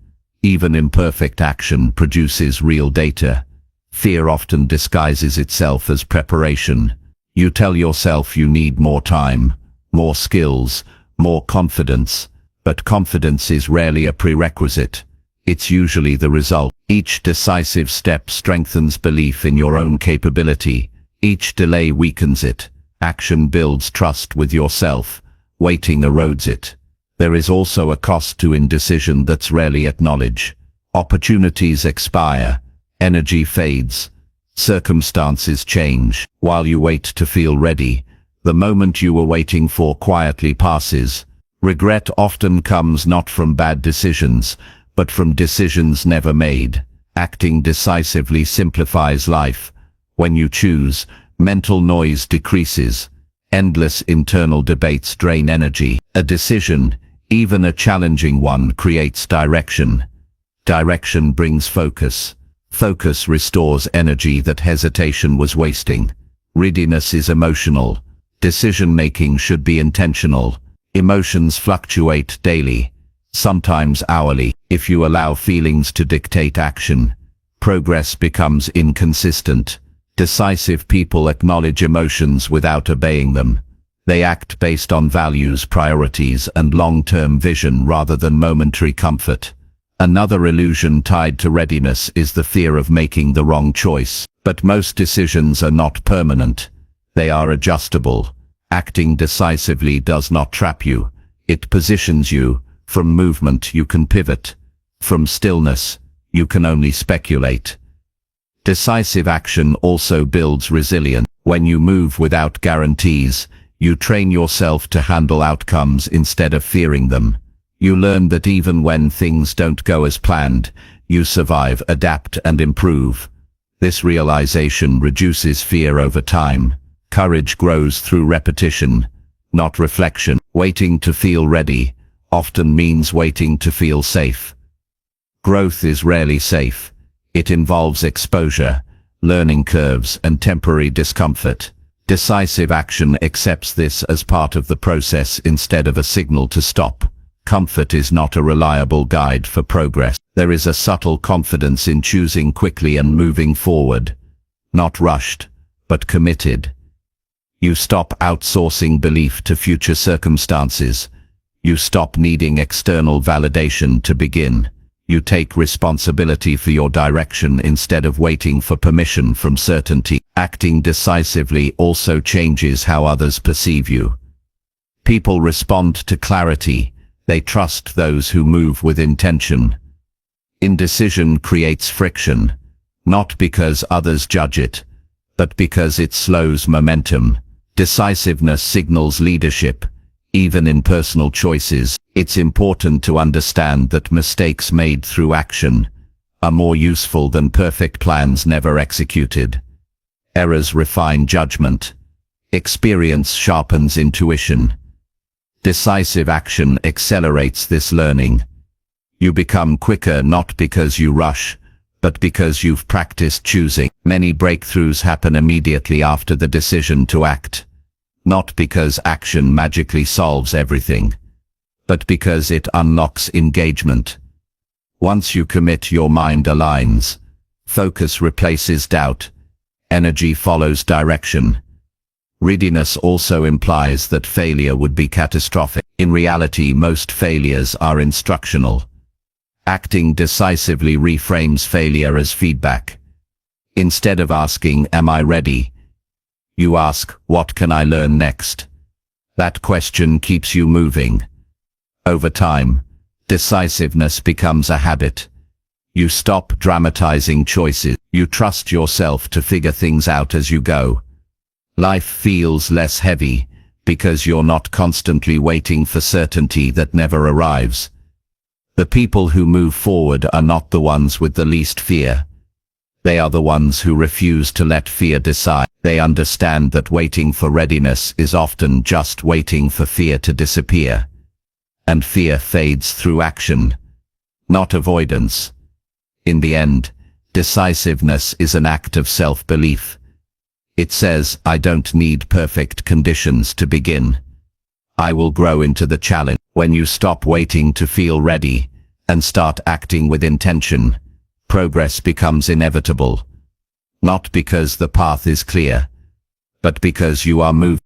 Even imperfect action produces real data. Fear often disguises itself as preparation. You tell yourself you need more time, more skills, more confidence, but confidence is rarely a prerequisite. It's usually the result. Each decisive step strengthens belief in your own capability. Each delay weakens it. Action builds trust with yourself. Waiting erodes it. There is also a cost to indecision that's rarely acknowledged. Opportunities expire. Energy fades. Circumstances change. While you wait to feel ready, the moment you were waiting for quietly passes. Regret often comes not from bad decisions, but from decisions never made. Acting decisively simplifies life. When you choose, mental noise decreases. Endless internal debates drain energy. A decision, even a challenging one, creates direction. Direction brings focus. Focus restores energy that hesitation was wasting. Readiness is emotional. Decision-making should be intentional. Emotions fluctuate daily, sometimes hourly. If you allow feelings to dictate action, progress becomes inconsistent. Decisive people acknowledge emotions without obeying them. They act based on values, priorities, and long-term vision rather than momentary comfort. Another illusion tied to readiness is the fear of making the wrong choice. But most decisions are not permanent. They are adjustable. Acting decisively does not trap you. It positions you. From movement you can pivot. From stillness, you can only speculate. Decisive action also builds resilience. When you move without guarantees, you train yourself to handle outcomes instead of fearing them. You learn that even when things don't go as planned, you survive, adapt, and improve. This realization reduces fear over time. Courage grows through repetition, not reflection. Waiting to feel ready often means waiting to feel safe. Growth is rarely safe. It involves exposure, learning curves, and temporary discomfort. Decisive action accepts this as part of the process instead of a signal to stop. Comfort is not a reliable guide for progress. There is a subtle confidence in choosing quickly and moving forward. Not rushed, but committed. You stop outsourcing belief to future circumstances. You stop needing external validation to begin. You take responsibility for your direction instead of waiting for permission from certainty. Acting decisively also changes how others perceive you. People respond to clarity. They trust those who move with intention. Indecision creates friction, not because others judge it, but because it slows momentum. Decisiveness signals leadership, even in personal choices. It's important to understand that mistakes made through action are more useful than perfect plans never executed. Errors refine judgment. Experience sharpens intuition. Decisive action accelerates this learning. You become quicker not because you rush, but because you've practiced choosing. Many breakthroughs happen immediately after the decision to act. Not because action magically solves everything, but because it unlocks engagement. Once you commit, your mind aligns. Focus replaces doubt. Energy follows direction. Readiness also implies that failure would be catastrophic. In reality, most failures are instructional. Acting decisively reframes failure as feedback. Instead of asking, "Am I ready?" you ask, "What can I learn next?" That question keeps you moving. Over time, decisiveness becomes a habit. You stop dramatizing choices. You trust yourself to figure things out as you go. Life feels less heavy because you're not constantly waiting for certainty that never arrives. The people who move forward are not the ones with the least fear. They are the ones who refuse to let fear decide. They understand that waiting for readiness is often just waiting for fear to disappear. And fear fades through action, not avoidance. In the end, decisiveness is an act of self-belief. It says, I don't need perfect conditions to begin. I will grow into the challenge. When you stop waiting to feel ready and start acting with intention, progress becomes inevitable. Not because the path is clear, but because you are moving.